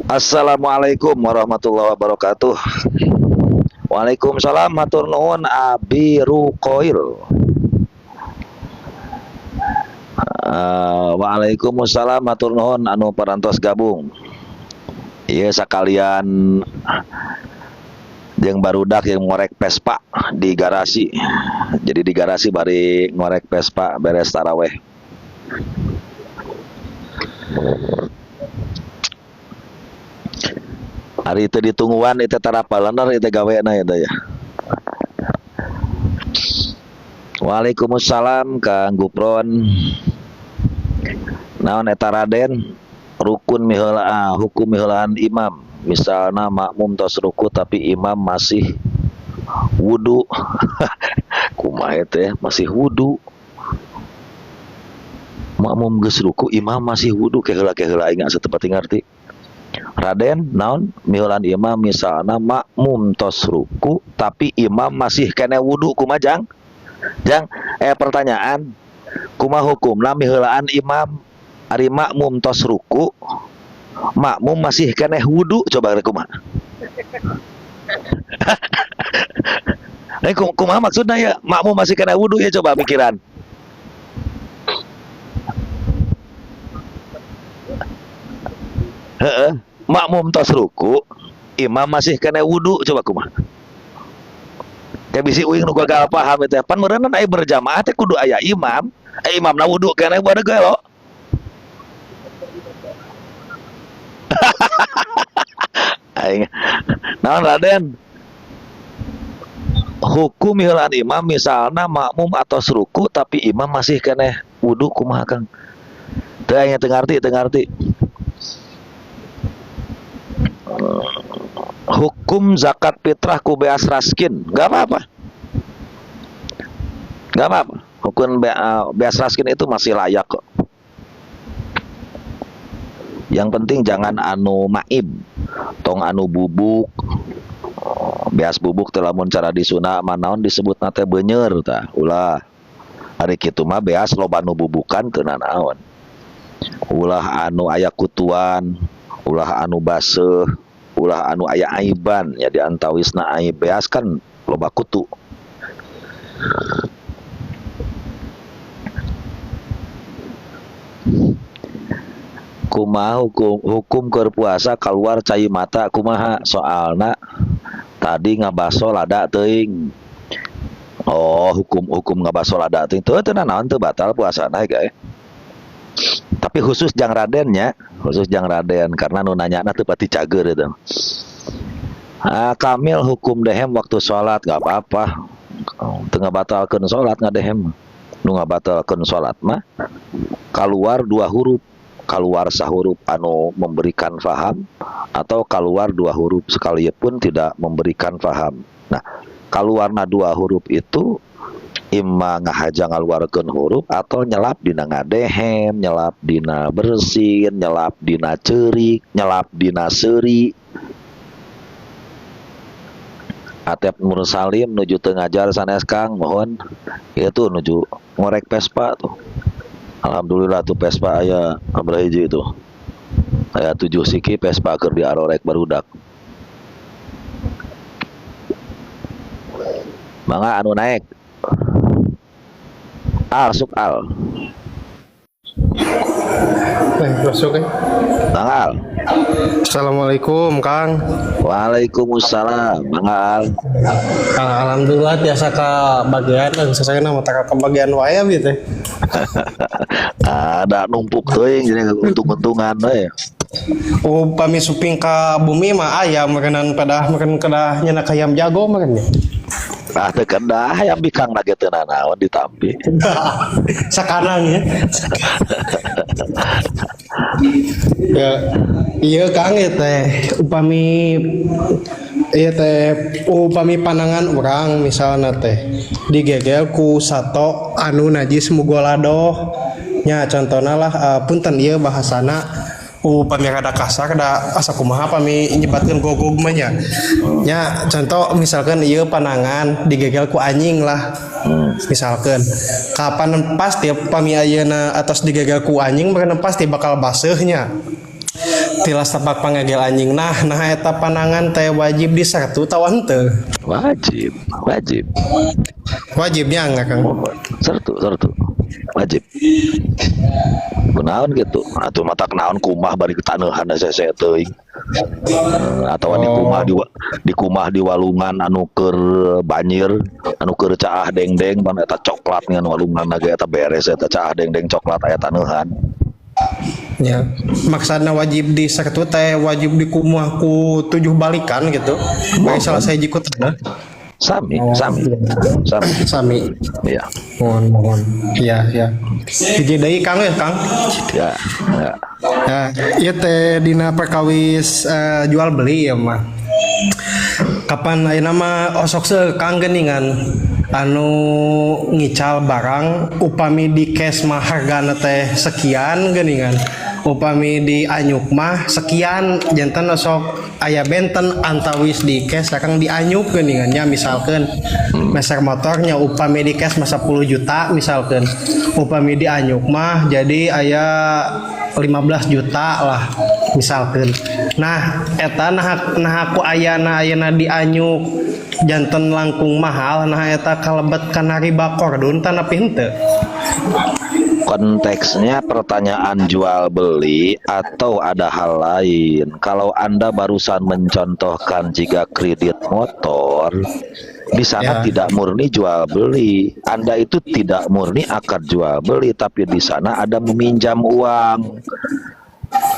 Assalamualaikum warahmatullahi wabarakatuh. Waalaikumsalam matur nuwun Abi Rukoil. Waalaikumsalam matur nuwun anu parantos gabung. Ieu sakalian jeung barudak yang ngorek Vespa di garasi. Jadi di garasi bari ngorek Vespa beres taraweh. Hari itu ditungguan itu tarapalener itu gaweana itu ya. Waalaikumsalam Kang Gupron. Naon eta Raden? Rukun miheula hukum miheulaan imam. Misalna makmum tos ruku tapi imam masih wudu. Kumaha teh masih wudu. Makmum geus ruku imam masih wudu keheula-keheula aing asa teu pati ngarti. Raden, naon miheulan imam misalna makmum tos ruku tapi imam masih kene wudu kumaha Jang? Jang, pertanyaan. Kumaha hukumna miheulaan imam ari makmum tos ruku, makmum masih kene wudu coba kumaha? Kumaha maksudna ya makmum masih kene wudu ya coba pikiran. Heeh. Makmum tos ruku, imam masih kena wudu coba kumaha. Kayak bisi uing nu gagal paham eta. Pan meureunna aya berjamaah teh kudu aya imam, imamna wudu keneh bae gelo. Aing. Naon Raden? Hukum miheulaan imam misalna makmum atos ruku tapi imam masih keneh wudu kumaha Kang? Teu aya teu ngarti. Hukum zakat fitrah ku beas raskin nggak apa-apa, hukum beas raskin itu masih layak kok. Yang penting jangan anu maib, tong anu bubuk. Beas bubuk teh lamun cara disuna manaon disebut nate beunyer tah ulah ari kitu mah beas loba anu bubukan teu nanaon, ulah anu aya kutuan, ulah anu baseuh, ulah anu aya aiban ya diantawisna aib beas kan loba kutu. Kumaha hukum keur puasa keluar cai mata kumaha soalna tadi ngabaso lada teuing. Oh, hukum ngabaso lada teuing teu naon teu batal puasana gae. Tapi khusus Jang Raden karena nu nanyana teu pati cager itu. Kamil hukum dehem waktu sholat gak apa-apa. Teu ngabatalkeun sholat ngadehem. Nu ngabatalkeun sholat mah keluar dua huruf, keluar sahuruf anu memberikan faham atau keluar dua huruf sekalipun tidak memberikan faham. Nah, keluarna dua huruf itu imma ngahaja ngaluarkeun huruf atau nyelap dina ngadehem, nyelap dina bersin, nyelap dina ceurik, nyelap dina seuri. Atep Mursalim nuju teu ngajar sanes Kang mohon. Ieu tuh nuju ngorek Vespa tuh. Alhamdulillah tuh Vespa aya abra hiji itu. Aya 7 siki Vespa keur diarorek barudak. Mangga anu naik Sok Al. Masuk ya. Bang Al. Assalamualaikum Kang. Waalaikumsalam Bang Al. Kang alhamdulillah biasa ke bagian saya nama tak ke bagian wayam gitu. Ada numpuk teuing jadi untung-untungan we. Upami suping ka bumi mah ayam makanan kedah nyana ayam jago makannya. Nah teu kedah hayam bikang lagi teu nanaon ditampi. Sakanang ya. Ya iya Kang ya teh upami panangan orang misalnya teh digegel ku sato anu najis mugolado nya contohna lah punten ieu bahasana upami kada kasar kada asa kumaha pami nyebatkeun gogog mah nya. Nya contoh misalkan ieu panangan digegel ku anjing lah. Misalkan kapan pasti pami ayeuna atas digegel ku anjing maka pasti bakal baseuhnya. tilas tapak pangagel anjing nah eta panangan teh wajib disertu tawan teu Wajib, wajib. wajibnya enggak Kang Sertu wajib. Kunaon gitu atuh mata naon kumah bari ketanehan saya teuing atau di kumah di walungan anu keur banjir anu keur caah dengdeng pan eta coklat ngan walungan ge eta beres eta caah dengdeng coklat aya tanehan ya maksudna wajib disertu teh wajib dikumah ku 7 balikan gitu bae salah saya jikut sami iya mohon iya hiji deui Kang ya Kang ya ieu teh dina perkawis jual beli ya mah kapan ayeuna mah osok Kang geuningan anu ngical barang upami di cash mah hargana teh sekian geuningan upami di anyuk mah sekian janten osok aya benten antawis di cash akang di anyuk geuningannya misalkan meser motornya upami di cash mah 10 juta misalkan upami di anyuk mah jadi aya 15 juta lah misalkan nah eta nah aku ayeuna di anyuk janten langkung mahal nah eta kalebet kana riba kordun tanah henteu konteksnya pertanyaan jual beli atau ada hal lain. Kalau Anda barusan mencontohkan jika kredit motor di sana tidak murni jual beli, Anda itu tidak murni akad jual beli, tapi di sana ada meminjam uang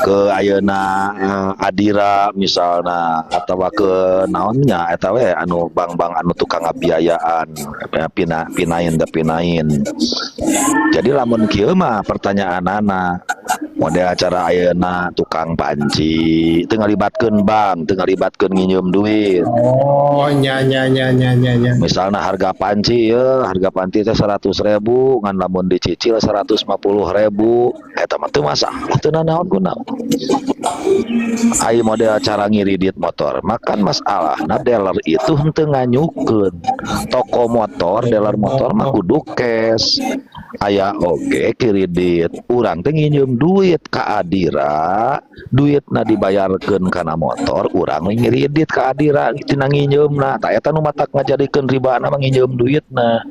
ke ayeuna Adira misalnya atau ke naonnya eta we anu bank-bank anu tukang biayaan pinain. Jadi lamun kieu mah pertanyaanana model acara ayeuna tukang panci teu ngalibatkeun bank, teu ngalibatkeun nginjem duit. Oh nya. Misalnya harga panci teh 100.000 ngan lamun dicicil 150.000 eta mah teu masalah teu naon kunaon. Ai model cara ngiridit motor makan masalah nah dealer itu henteu nganyukeun toko motor dealer motor mah kudu cash aya oge kredit urang teh nginjem duit ka Adira duitna dibayarkeun kana motor urang ngiridit ka Adira tina nginjemna tah eta nu matak ngajadikeun ribana mah nginjem duitna.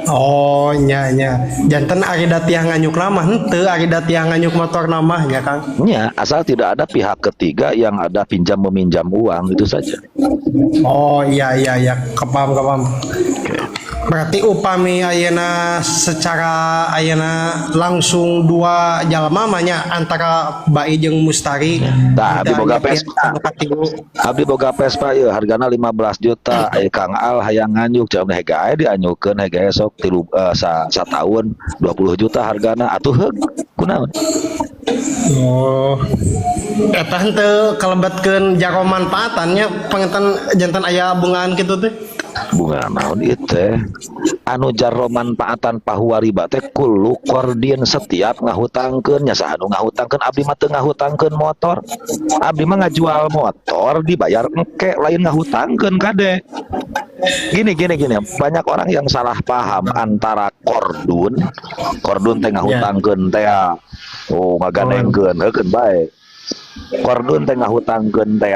Oh nya janten ari da tiang nganyuk mah henteu ari da tiang nganyuk motor namah nya Kang. Ya, asal tidak ada pihak ketiga yang ada pinjam meminjam uang itu saja. Oh iya kepaham. Berarti upami ayeuna secara ayeuna langsung dua jalma manya antara Bae jeung Mustari. Tah abdi boga Vespa. Abdi boga Vespa ieu hargana 15 juta. Kang Al hayang nganyuk jam hega aya dianyukeun hega esok sataun 20 juta hargana atuh heug kunaon. Oh. Eta henteu kalebetkeun jaro manfaatannya panginten janten aya bungaan kitu teh. Bunga naon ieu teh anu jaro manfaatan pahuariba teh kullu kordin setiap ngahutangkeun nya anu ngahutangkeun abdi mah teu ngahutangkeun motor abdi mah ngajual motor dibayar engke lain ngahutangkeun kade gini banyak orang yang salah paham antara kordun teh ngahutangkeun teh ngaganengkeun heukeun bae kordun teh ngahutangkeun teh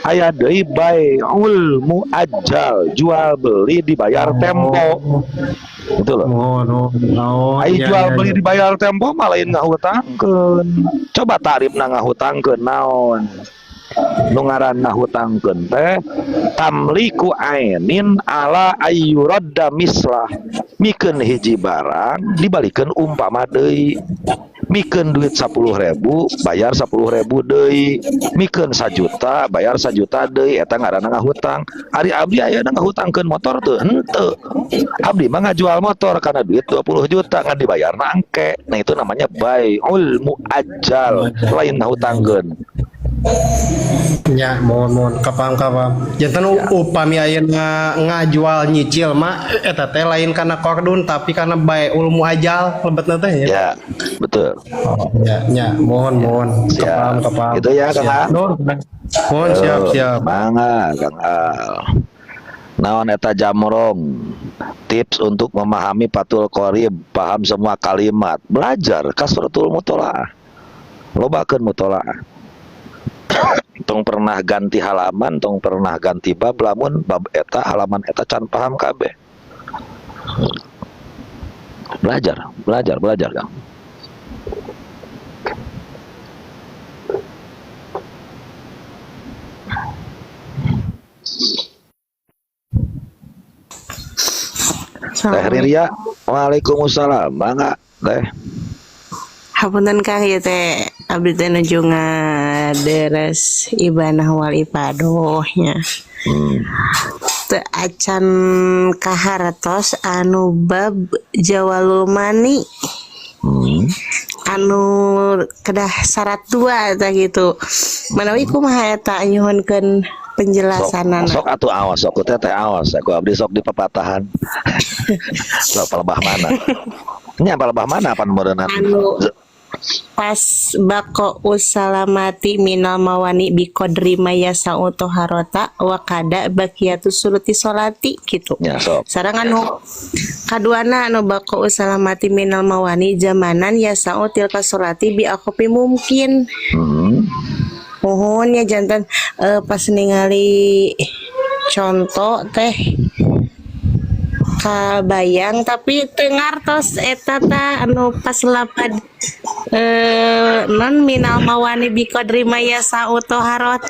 aya deui bai'ul muajjal jual beli dibayar tempo itu loh. Jual beli dibayar tempo mah lain ngahutangkeun. Coba tarifna ngahutangkeun naon? Nu ngaranna hutangkeun teh tamliku ainin ala ayyuradda mislah. Mikeun hiji barang dibalikeun umpama deui. Mikeun duit 10.000 bayar 10.000 deui. Mikeun 1 juta bayar 1 juta deui eta ngaranna ngahutang. Ari abdi ayeuna ngahutangkeun motor teu henteu. Abdi mah ngajual motor karena duit 20 juta ngan dibayarna engke. Nah itu namanya bai'ul muajjal lain ngahutangkeun. Ya, mohon kapam. Janten upami ayeuna ngajual nyicil mah eta teh lain kana kordun tapi kana bai'ul muajjal lebetna teh ya. Ya, betul. Oh, ya, mohon kapam. Itu ya, Kang. Mohon siap. Mangga, Kang Al. Naon eta jamrong? Tips untuk memahami Fathul Qorib, paham semua kalimat. Belajar kasratul mutolaah. Lobakeun mutolaah. tong pernah ganti halaman, tong pernah ganti bab, lamun bab eta halaman eta can paham kabeh. Belajar Kang. Teh Riria, waalaikumsalam, mangga teh. Hapunten Kang ya teh abdi teh nuju ngaderes ibanah wal ibadohnya. Teu acan kahartos anu bab Jawalul Mani. Anu kedah syarat 2 tah gitu. Manawi kumaha eta nyuhunkeun penjelasanana. Sok atuh awas, sok teh awas, aku abdi sok di pepatahan. Sok palebah mana? Nya palebah mana pan meureunna? Anu pas bako usalamati minal mawani biqadri mayasa utoharota wa kada bakiyatu suruti solati gitu. Ya, sok. Sareng anu kaduana anu bako usalamati minal mawani zamanan yasau tilka solati bi akopi mungkin. Mohon ya jantan pas ningali contoh teh kabayang tapi tengartos eta ta anu pas lapad non minal mawani biqadri mayasa utoharot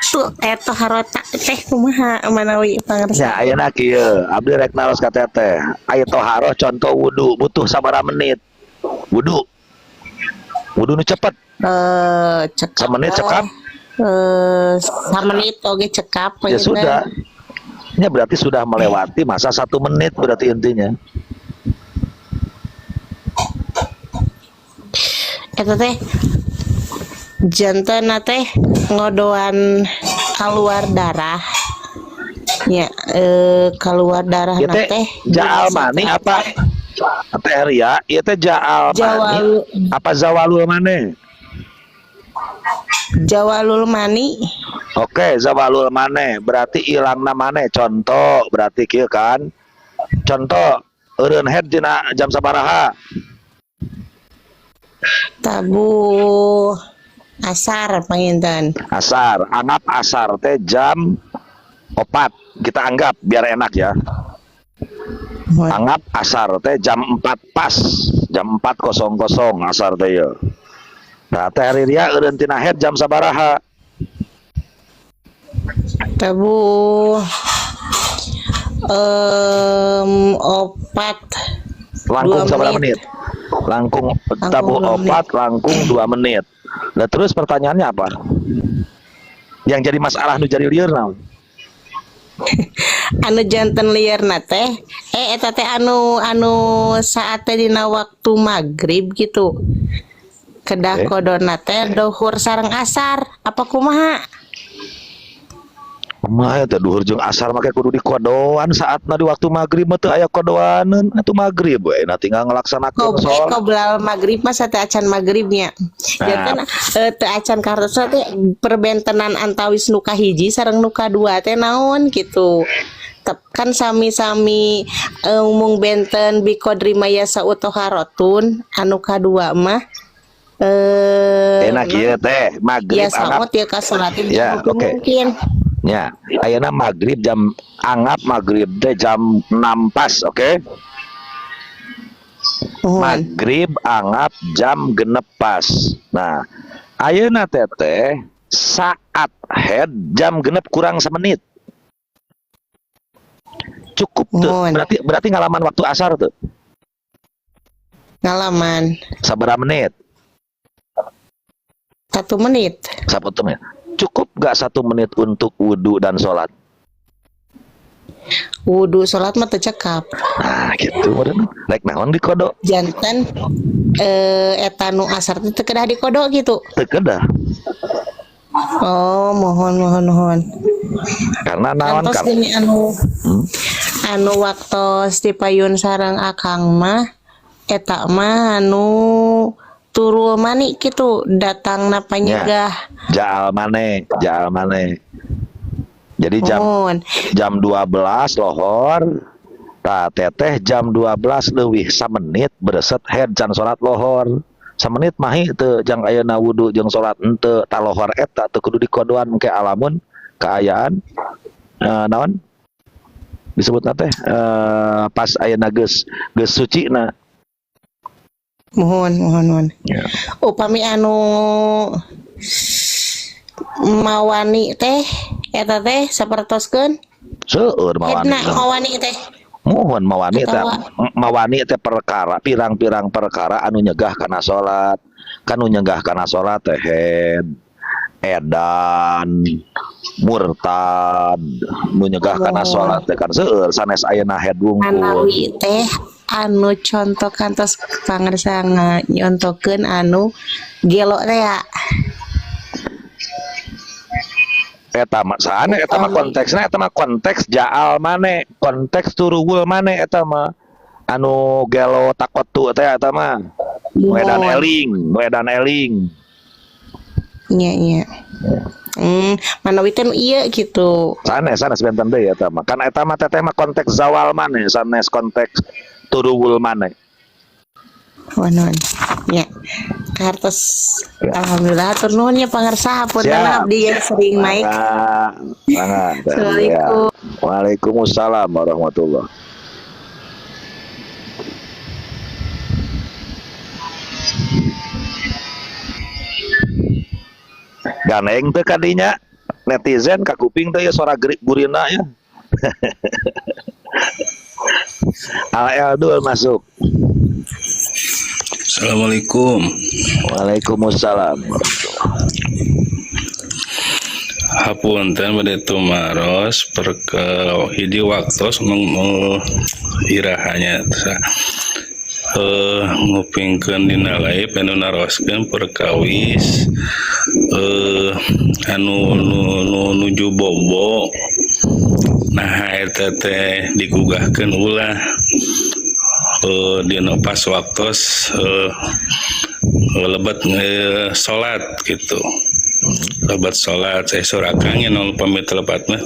tuh eta harota teh kumaha manawi pangarsa. Ya ayeuna kieu abdi rek naros ka teteh. Aya toharoh contoh wudu butuh sabaraha menit? Wudu nu cepet. Cekap. Samenit cekap. Samenit oge cekap. Ya sudah. Ya berarti sudah melewati masa 1 menit berarti intinya. Eta teh jantan teh ngodoan keluar darah. Ya keluar darah Ya teh jaal mani apa? Teh Ria, ieu teh jaal mani apa zawalul mani? Jawalul Mani. Oke, zawalul mane berarti ilangna mane. Contoh berarti kieu kan. Contoh eureun head dina jam sabaraha? Tabu asar panginten. Asar. Anggap asar teh jam 4. Kita anggap biar enak ya. Anggap asar teh jam 4 pas. Jam 4.00 asar teh ya. Nah, teh Riria eureun tina head jam sabaraha? Tabu opat Langkung sabaraha menit? Langkung tabu 4 langkung 2 menit. Nah, terus pertanyaannya apa? Yang jadi masalah nu jadi lieur naon? Anu janten liarna teh eta teh anu saat teh dina waktu maghrib gitu. Kedah kodona teh dohur sareng asar apa kumaha? Kumaha teh duhur jeung asar make kudu dikodoan saatna di waktu maghrib mah teu aya kodoaneun atuh maghrib we na tinggal ngalaksanakeun salat. Qoblal maghrib mah teh acan maghribnya. Janten teu acan kartos teh perbentenan antawis nu kahiji sareng nu kadua teh naon gitu. Kan sami-sami mung benten biqadri mayasa utoharotun anu kadua mah enak ieu teh maghrib ya saot ya ka salat ya, mungkin. Ya, ayeuna maghrib jam anggap maghrib teh jam 6 pas, oke? Maghrib anggap jam 6 pas. Nah, ayeuna teh saat head jam 6 kurang semenit. Cukup tuh. Berarti ngalaman waktu asar tuh. Ngalaman. Sabaraha menit? 1 menit. 1 menit. Cukup gak 1 menit untuk wudhu dan sholat? Wudhu sholat mah tercekap. Nah gitu. Like naon di kodok? Jantan eta nu asar teh kedah di kodok gitu. Kedah. Oh, mohon. Karena naon kan gini anu waktos di payun sareng akang mah eta mah anu turul mani gitu datang napa nyegah jaal mane jadi jam 12 lohor tah teteh jam 12 leuwih samenit bereset head can salat lohor Samenit mahi teu jang ayeuna wudu jeung salat henteu talohor eta teu kudu dikodoan engke alamun kaayaan naon disebutna teh pas ayeuna geus suci na. Mohon. Ya. Upami anu mawani teh eta teh sapertoskeun Seueur edna mawani. mawani teh Mohon Atawa. mawani teh perkara pirang-pirang perkara anu nyegah kana salat. Kanu nyegah kana salat teh head, edan, murtad, nu nyegah kana salat teh kan seueur sanes ayeuna head wungkul. anawi teh anu contoh kantos pangarsa nyontokeun anu gelo teh ya. Eta mah saane eta mah konteksna eta mah konteks jaal mane, konteks turuwul mane eta mah anu gelo takotu teh eta mah wedan eling. Iya. Manawi teh ieu gitu. Sanes benten deui eta mah. Kan eta mah teteh mah konteks zawal mane, sanes konteks turuwul mane. Wanon. Ya. Kartos alhamdulillah hatur nuhun ya pangarsa hapunten abdi ya sering naik. Sangat. Assalamualaikum. Waalaikumsalam warahmatullahi. Ganeng teu kadinya netizen ka kuping teh ya suara gurina ya. Al Dul masuk. Assalamualaikum. Waalaikumsalam. Hapunten bade tumaros perkel hiji waktos irahanya ngupingkeun dina live anu naroskeun perkawis anu nuju bobo. Nah eta teh digugahkeun ulah dina pas waktos lebat salat gitu. Lebat salat saya surakan yang nol pamit lebat mah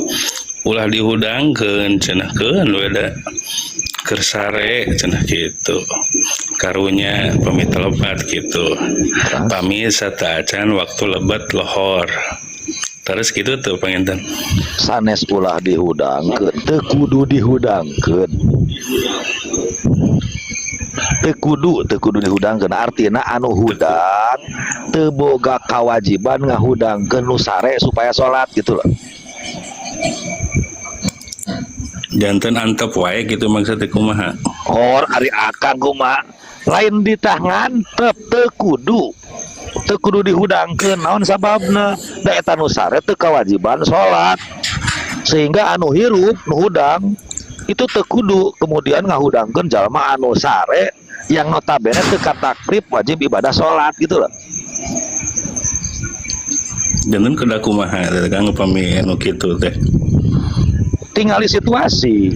ulah dihudangkeun cenah keun weda kersare cenah gitu karunya pamit lebat gitu pamit sataacan waktu lebat lohor terus gitu tuh panginten Sanes ulah dihudangkeun teu kudu dihudangkeun. Teu kudu dihudangkeun artina anu hudang teu boga kawajiban ngahudangkeun nu sare supaya salat gitu loh. janten antep wae gitu maksudnya kumaha Hor ari akang kumaha lain ditah ngantep teu kudu dihudangkeun naon sababna da eta nu sare teu kawajiban salat sehingga anu hirup nu hudang itu teu kudu kemudian ngahudangkeun jalma anu sare yang notabene teu katakrib wajib ibadah salat gitu loh. janten kuda kumaha kang upami anu kitu teh Tinggali situasi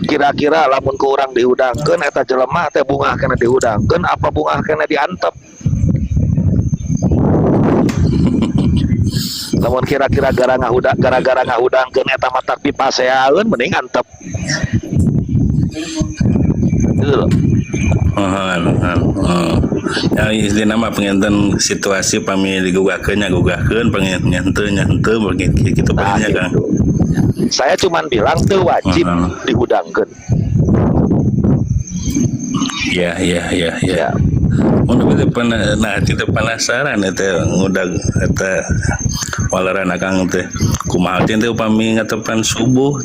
kira-kira lamun ke urang dihudangkeun eta jelema teh bungah kena dihudangkeun apa bungah kena diantep. Lamun kira-kira gara-gara ngahudangkeun eta mah tak dipaseaeun mending antep. Gitu loh. Ya istilahna mah penginten situasi pami digugahkeun pengen nyante begitu kitu banyak kan. Gitu. Saya cuman bilang teu wajib dihudangkeun. Ya. Mun kita penasaran eta ngudag eta walaran akang teh kumaha teh upami ngatepan subuh.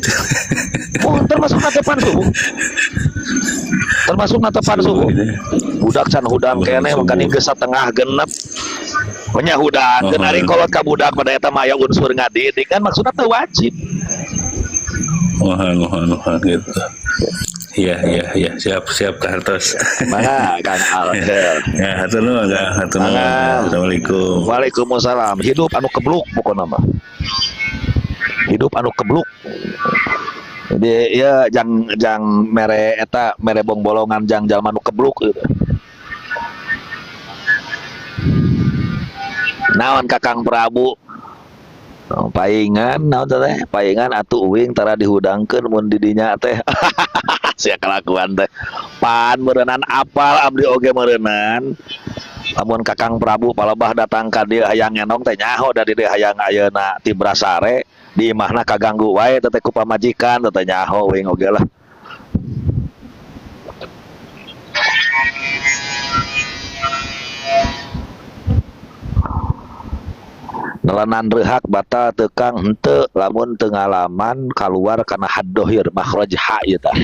Oh, termasuk ngatepan subuh. Budak can hudang kene makanya geus satengah genep. Nya hudangkeun ari kolot ka budak pada eta mah aya unsur ngadidik kan maksudna teu wajib. Mohon gitu. Iya, siap kartos. Mana Kang Al. Ya, hatur nuhun. Assalamualaikum. Waalaikumsalam. Hidup anu kebluk pokona mah. Hidup anu kebluk. Jadi ya jang mere bong-bolongan jang jalma anu kebluk gitu. Naon Kakang Prabu? Paingan naon teh? Paingan atuh uing tara dihudangkeun mun di dinya teh. sia kelakuan teh pan meureunana apal abdi oge meureunnan lamun Kakang Prabu palebah datang ka dieu hayang ngenong teh nyaho da dieu hayang ayeuna ti Brasare di imahna kaganggu wae teh ku pamajikan teh nyaho wing oge lah. Nelanan rehak batal tekang henteu lamun teu ngalaman kaluar kana haddohir makhraj ha ieu tah.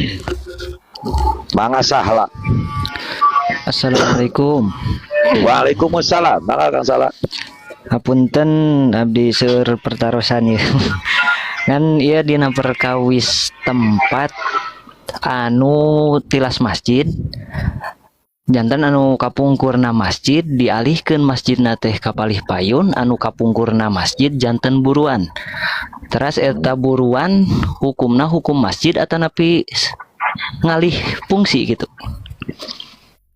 Mangga sahla. Assalamualaikum. Waalaikumsalam. Mangga Kang Sala. Hapunten abdi seueur pertarosan ieu. Kan ieu dina perkawis tempat anu tilas masjid. Jantan anu kapungkurna masjid dialihkeun masjidna teh ka Palih Payun, anu kapungkurna masjid janten buruan. Teras eta buruan hukumna hukum masjid atanapi ngalih fungsi gitu.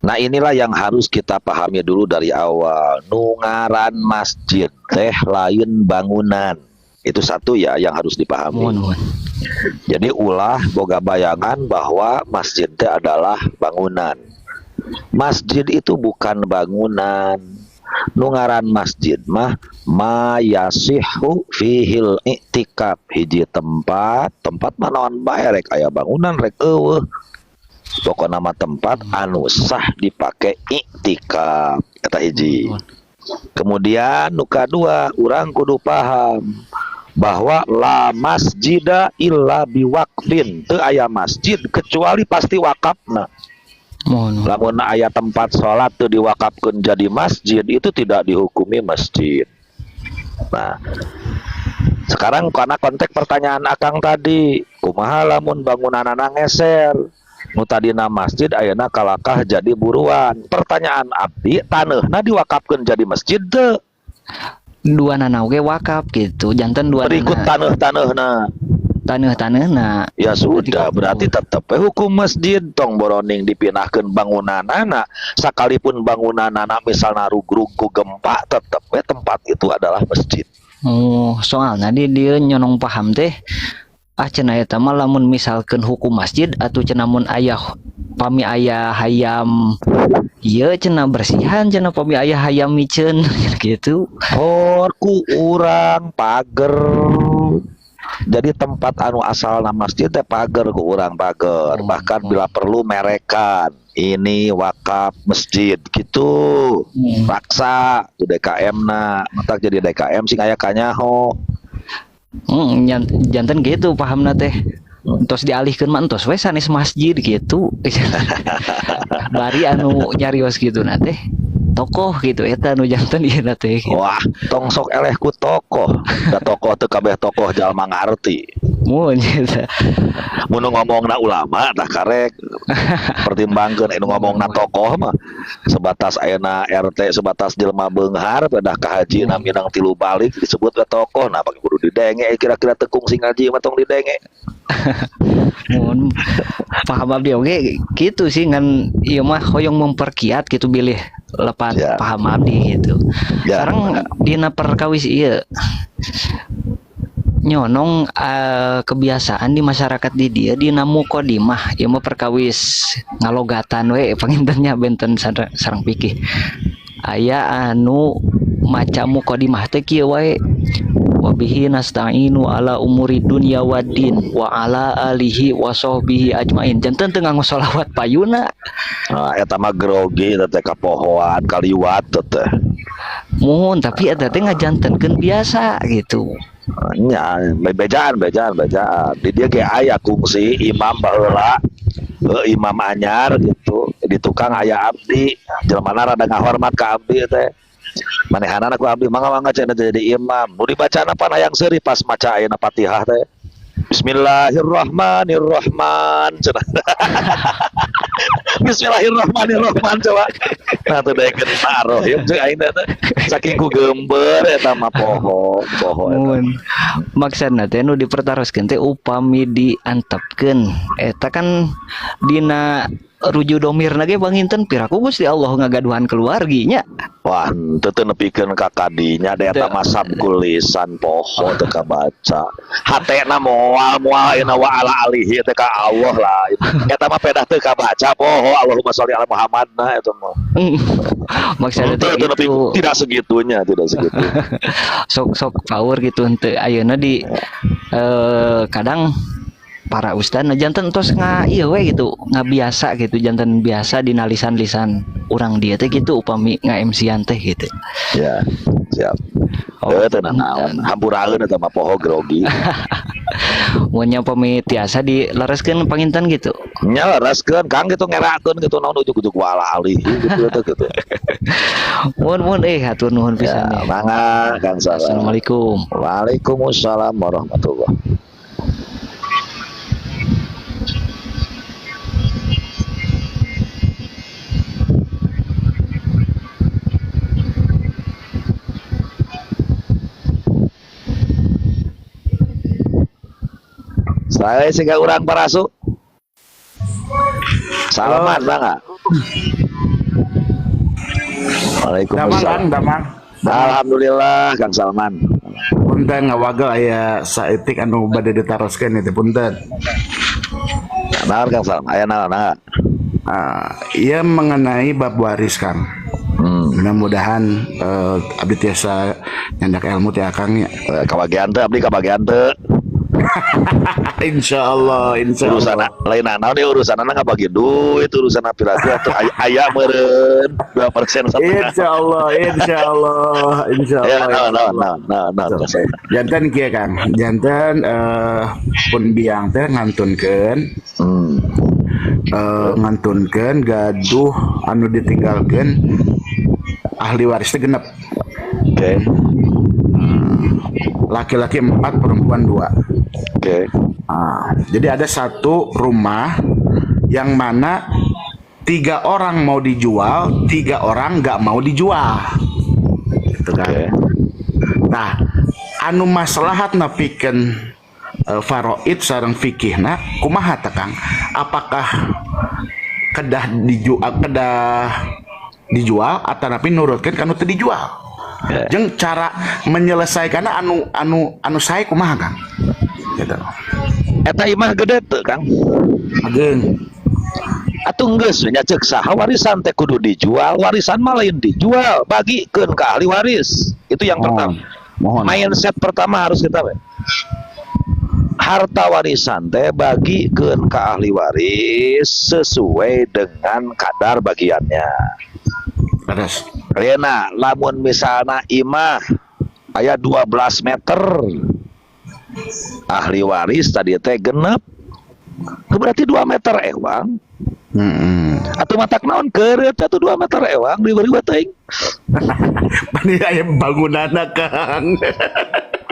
Nah inilah yang harus kita pahami dulu dari awal. Nungaran masjid teh lain bangunan. Itu satu ya yang harus dipahami. Mohon. Jadi ulah boga bayangan bahwa masjid teh adalah bangunan. Masjid itu bukan bangunan. Nungaran masjid mah mayasihu fihil i'tikaf, hiji tempat manaon bae rek aya bangunan rek eueuh. Pokokna mah tempat anu sah dipake i'tikaf eta hiji. Kemudian nu kadua urang kudu paham bahwa la masjida illa biwaqfin, teu aya masjid kecuali pasti wakafna. Lamun aya tempat sholat tuh diwakafkeun jadi masjid, itu tidak dihukumi masjid. Nah, sekarang karena konteks pertanyaan Akang tadi, kumaha lamun bangunanana ngeser, nu tadina masjid ayeuna kalakah jadi buruan. Pertanyaan abdi, taneuhna diwakafkeun jadi masjid teu? Dua nana oge wakaf gitu, jantan dua berikut taneuhna. Taneuhna Ya sudah, berarti tetap hukum masjid tong boroning dipinahkeun bangunanana, sakalipun bangunanana misalna rugrug ku gempa, tetep tempat itu adalah masjid. Oh, soalnya dia nyonong paham teh cenah eta mah lamun misalkeun hukum masjid atuh cenah mun aya pami aya hayam ieu cenah bersihan cenah pami aya hayam miceun gitu. Oh, ku urang pager. Jadi tempat anu asalna masjid teh pager ku urang pager. Bahkan bila perlu merekan ini wakaf masjid gitu. Paksa ku DKM-na, matak jadi DKM sing aya kanyaho. Janten gitu pahamna teh. Terus dialihkeun mah entos we sanes masjid gitu. Bari anu nyarios gitu na teh tokoh gitu eta nu janten ieu na teh. Wah, tong sok eleh ku tokoh. Da tokoh teu kabeh tokoh jalma ngarti. Mun eta. Mun ngomongna ulama tah karek pertimbangkeun anu ngomongna tokoh mah sebatas ayeuna RT sebatas jelema beunghar pedah ka haji na minang 3 balik disebut we tokoh. Nah pake kudu didenge kira-kira tekung sing ngaji mah tong didenge. Mun paham abdi oge gitu sih ngan ieu mah hoyong memperkiat gitu bilih lepat Ya. paham abdi gitu. Ya. Sekarang dina perkawis ieu nyonong kebiasaan di masyarakat di dia dina mukodimah ieu mah perkawis ngalogatan we pangintennya benten sareng pikih. Aya anu maca mukodimah teh kieu wae wabihi nasta'inu ala umuri dunya waddin wa ala alihi wa sahbihi ajmain. Janten teu nganggo sholawat payuna. Nah, eta mah grogi teh kapohoan kaliwat teh. Mohon tapi eta teh ngajantenkeun biasa gitu. Nya bejaan. Di dia ge aya kungsi imam baheula, imam anyar gitu. Di tukang aya abdi, jelmana rada ngahormat ka abdi teh. Manehanana ku abdi mangga cenah jadi imam. Nu dibacana pan hayang seuri pas maca ayeuna Fatihah teh. Bismillahirrahmanirrahman cenah. Bismillahirrahmanirrahman coba. Nah teu daekeun marohim jeung aing teh saking ku geumber eta mah poho eta. Maksudna teh nu dipertaroskeun teh upami diantepkeun eta kan dina ruju domir lagi panginten piraku Gusti Allah ngagaduhan keluarginya. Wah, teu nepikeun ka kadinya da eta mah sabkulisan poho teu kabaca. Hatena moal ayeuna wa ala alihi teh ka Allah lah. Eta mah pedah teu kabaca poho Allahumma sholli ala Muhammad nah eta mah. Maksudnya teh itu tidak segitunya. sok power gitu henteu ayeuna di kadang para ustad janten tos ieu we gitu ngabiasa gitu janten biasa dina lisan-lisan urang dia teh gitu upami nga-MC-an teh gitu. Ya, siap. Tenang naon, hampuraeun eta mah poho grogi. Mun nya upami tiasa dilereskeun panginten gitu. Nya lereskeun Kang gitu ngerakeun gitu naon ujug-ujug wala alih gitu. Mun hatur nuhun pisan ya. Mangga Kang Salam. Assalamualaikum. Waalaikumsalam warahmatullahi. Saya sehingga orang parasu. Salaman bang. Waalaikumsalam. Damang. Alhamdulillah Kang Salman. Punten ngawagel aya saeutik anu bade ditaroskeun itu punten. Naon Kang Salman? Aya naon? Ia mengenai bab waris Kang. Mudah-mudahan abdi tiasa nyandak ilmu teh Kang ya. Kabagian teh abdi kabagian teh. Insyaallah urusan lain naon dia urusan anak bagi duit urusan apilasi atau aya meureun 2% insyaallah janten kieu Kang janten pun biang teh ngantunkeun ngantunkeun gaduh anu ditinggalkeun ahli waris teh genep. Oke. Laki-laki 4 perempuan 2. Oke. Jadi ada satu rumah yang mana 3 orang mau dijual, 3 orang nggak mau dijual, gitu kan? Okay. Nah, anu maslahat napikeun faraid sareng fikihna kumaha teh Kang? Apakah kedah dijual atau napi nurutkeun kanu teu dijual? Yeah. Jeung cara menyelesaikan anu sae kumaha Kang? Gitu. Eta imah gede teu Kang. Ageung. Atuh geus nya ceuk saha warisan teh kudu dijual, warisan mah lain dijual, bagikeun ka ahli waris. Itu yang pertama. Mindset pertama harus kita harta warisan teh bagikeun ka ahli waris sesuai dengan kadar bagiannya. Terus Rena, lamun misalna imah aya 12 meter ahli waris tadi teh genep berarti 2 meter ewang. Atau matak naon keureut atuh 2 meter ewang diberi teuing. Bani aya bangunanna Kang.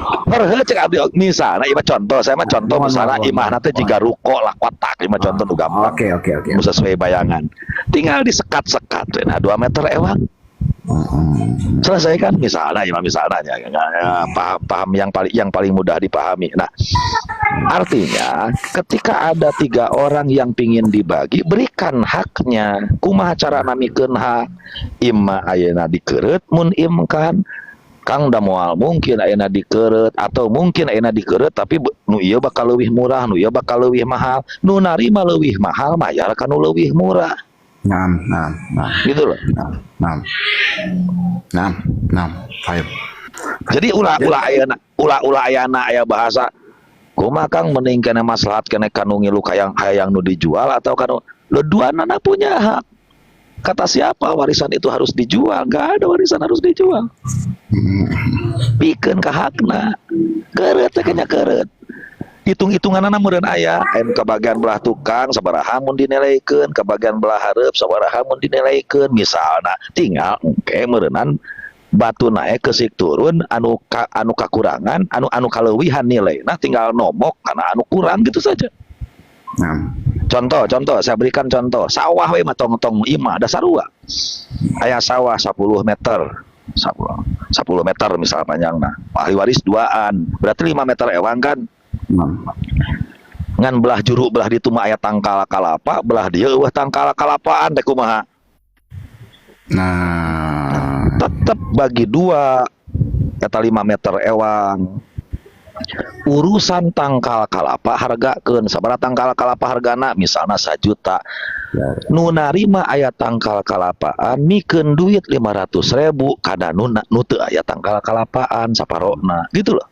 Perheuh cek abdi misalna ieu contoh, saya mah contoh misalna imahna teh jiga ruko lah kotak, ieu mah contoh nu gampang. Oke. Sesuai bayangan. Tinggal disekat-sekat we nah 2 meter ewang. Selesai kan misalnya ya paham yang paling mudah dipahami. Nah, artinya ketika ada 3 orang yang pingin dibagi, berikan haknya. Kumaha cara namikeun hak? Imma ayeuna dikereut mun imkan Kang da moal mungkin ayeuna dikereut atau mungkin ayeuna dikereut tapi nu ieu bakal leuwih murah, nu ieu bakal leuwih mahal. Nu narima leuwih mahal mayar ka nu leuwih murah. Nah. Gitu loh. Nah. Fine. Jadi ulah ayana aya bahasa kumaha Kang mending kana maslahat kana kanu ngilu hayang nu dijual atau kanu lu duanana punya hak. Kata siapa warisan itu harus dijual? Enggak ada warisan harus dijual. Pikeun ka hakna. Keureut teh nya keureut. Hitung-hitunganana meureun aya anu ka bagian belah tukang sabaraha mun dinilaikeun, ka bagian belah hareup sabaraha mun dinilaikeun. Misalna tinggal engke meureunan batu naik kesik turun anu kakurangan anu kaleuwihan nilainya tinggal nomok karena anu kurang gitu saja. Contoh saya berikan contoh sawah we mah tong imah ada sarua aya sawah 10 meter 10 meter misal panjangna ahli waris 2an berarti 5 meter ewang kan. ngan belah juru belah ditu mah aya tangkal kalapa, belah dia eueuh tangkal kalapaan teh kumaha. Nah, Tetep bagi dua eta 5 meter ewang. Urusan tangkal kalapa hargakeun sabaraha tangkal kalapa hargana misalna 1 juta. Nu narima aya tangkal kalapaan mikeun duit 500.000 kada nu teu aya tangkal kalapaan saparona gitu loh.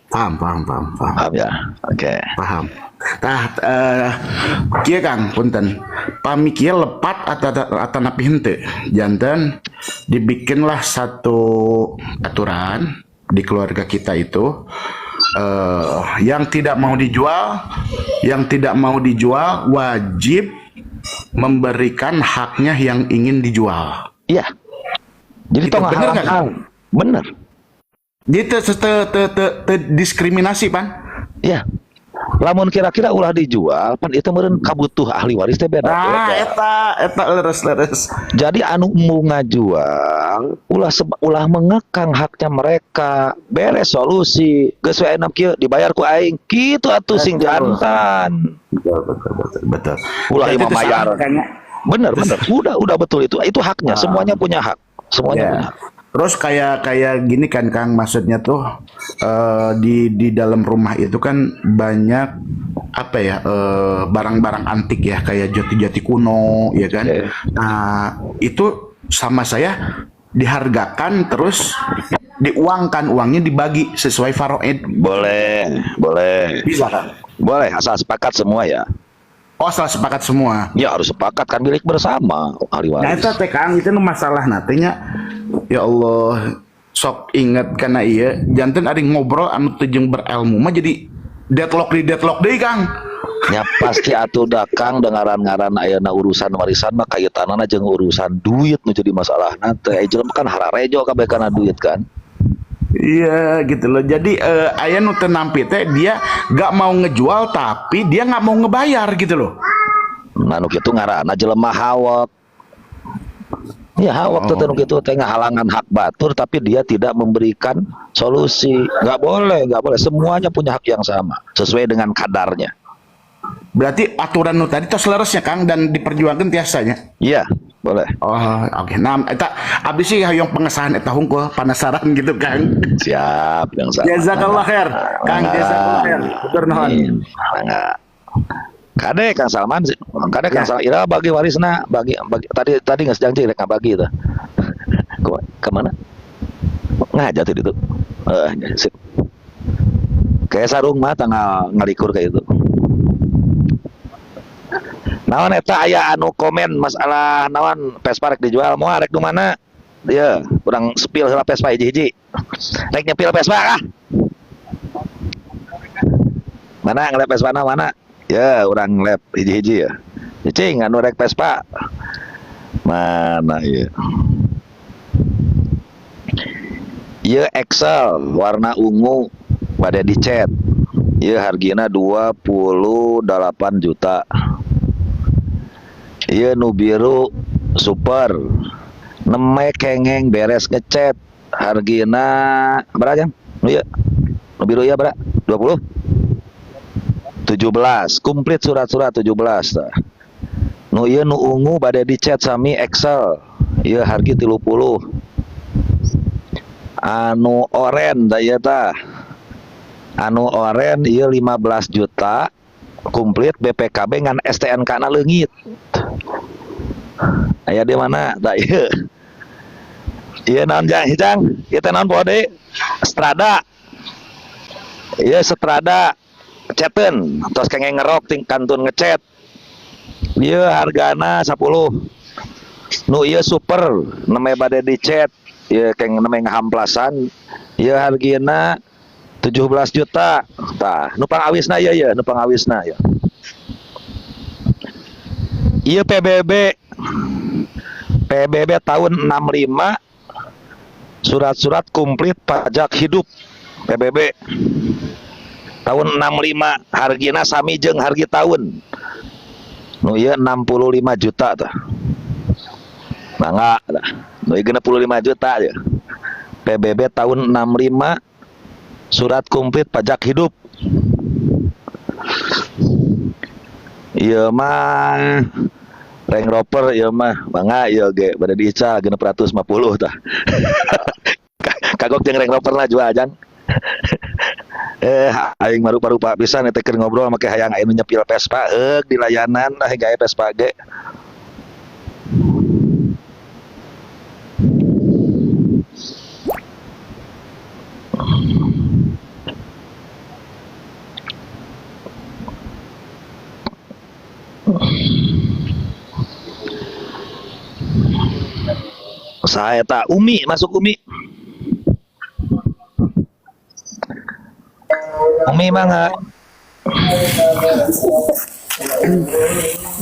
paham. Paham ya? Oke. Paham. Tah kieu Kang punten. Pami kieu lepat atau napi henteu. Janten dibikinlah satu aturan di keluarga kita itu yang tidak mau dijual wajib memberikan haknya yang ingin dijual. Iya. Jadi Gitu, tong bener nggak, ngahalang. Bener. Jadi diskriminasi pan. Iya. Lamun kira-kira ulah dijual pan itu meureun kabutuh ahli waris teh beda. Nah, eta leres. Jadi anu mau ngajual ulah mengekang haknya mereka. Beres solusi. Geus we enak kieu dibayar ku aing. Kitu atuh sing jantan. Betul. Ulah Jadi imam itu bayar. salah, Kang, ya. Bener. Udah betul itu haknya. Semuanya punya hak. Semuanya Ya. punya hak. Terus kayak gini kan Kang, maksudnya tuh di dalam rumah itu kan banyak apa ya barang-barang antik ya kayak jati-jati kuno ya kan. Oke. Nah itu sama saya dihargakan terus diuangkan, uangnya dibagi sesuai faraid. Boleh. Bisa kan? Boleh asal sepakat semua ya. Oh, salah sepakat semua. Ya harus sepakat kan milik bersama ahli Nah waris. itu teh Kang, itu nu masalah nantinya. Ya Allah, sok ingat karena iya janten ada ngobrol anu tejeng berilmu mah jadi deadlock deui Kang. Ya pasti atuh dakang dengaran-ngaran ayeuna urusan warisan mah kaitanana jeung urusan duit nu jadi masalah teh. Jelema kan hararejo kabeh kana duit kan. Iya gitu loh. Jadi aya nu teu nampi teh dia gak mau ngejual tapi dia gak mau ngebayar gitu loh. Nah nu kitu ngaranna jelema hawak. Ya hawak teh nu kitu teh ngahalangan hak batur tapi dia tidak memberikan solusi. Nggak boleh. Semuanya punya hak yang sama sesuai dengan kadarnya. Berarti aturan nu tadi tos leresnya Kang dan diperjuangkan tiasanya. Iya, boleh. Oh, oke. Nah, eta abdi sih hayong pengesahan eta hungkul penasaran gitu Kang. Siap yang sama. Jazakallah khair. Kang jazakallah khair. Hatur nuhun. Enggak. Kade Kang Salman sih. Kade Kang Salman ira bagi warisna bagi tadi geus janji rek ngabagi tah. Kemana? Ngajak tuh itu. Sip. Kayak sarung mah tanggal ngalikur kayak itu. Naon eta aya anu komen masalah naon Vespa rek dijual moal rek di mana? Ieu, urang spill heula Vespa hiji-hiji. Rek nyepil Vespa kah? Mana ngelep Vespa mana? Ya, urang ngelep hiji-hiji ya. Cing anu rek Vespa. Mana ieu? Ieu Excel warna ungu pada dicet. Ieu hargina 28 juta. Iya nu biru super neme kengeng beres ngecet hargina berapa jam? Iya nu biru ya berapa? 20 17 komplit surat-surat 17 tah. Nu ieu nu ungu bade dicet sami Excel ieu harga 30 anu oren da ieu tah anu oren ieu 15 juta komplit BPKB ngan STNK na leungit. Aya di mana? Da ieu. Ieu naon jang hijang? Ieu teh naon bode? Strada. Ieu Strada ceteun, tos kengeng ngerok ting kantun ngecet. Ieu hargana 10. Nu ieu super, neme bade dicet, ieu keng neme ngahamplasan. Ieu hargina 17 juta. Tah, nu pangawisna ieu nu pangawisna ya. Ieu PBB tahun 65 surat-surat komplit pajak hidup PBB tahun 65 hargina sami jeung hargi tahun nu ieu 65 juta tah mangga nu ieu 65 juta ya PBB tahun 65 surat komplit pajak hidup Ieu mah Range Rover ieu mah mangga ieu ge bade diical 650 tah. Kagok jeung Range Rover lah jual ajan. Aing mah rupa-rupa pisan teh keur ngobrol make hayang anu nyepil Vespa di layanan lah gawe Vespa ge. Saya tak Umi masuk Umi. Umi mangga.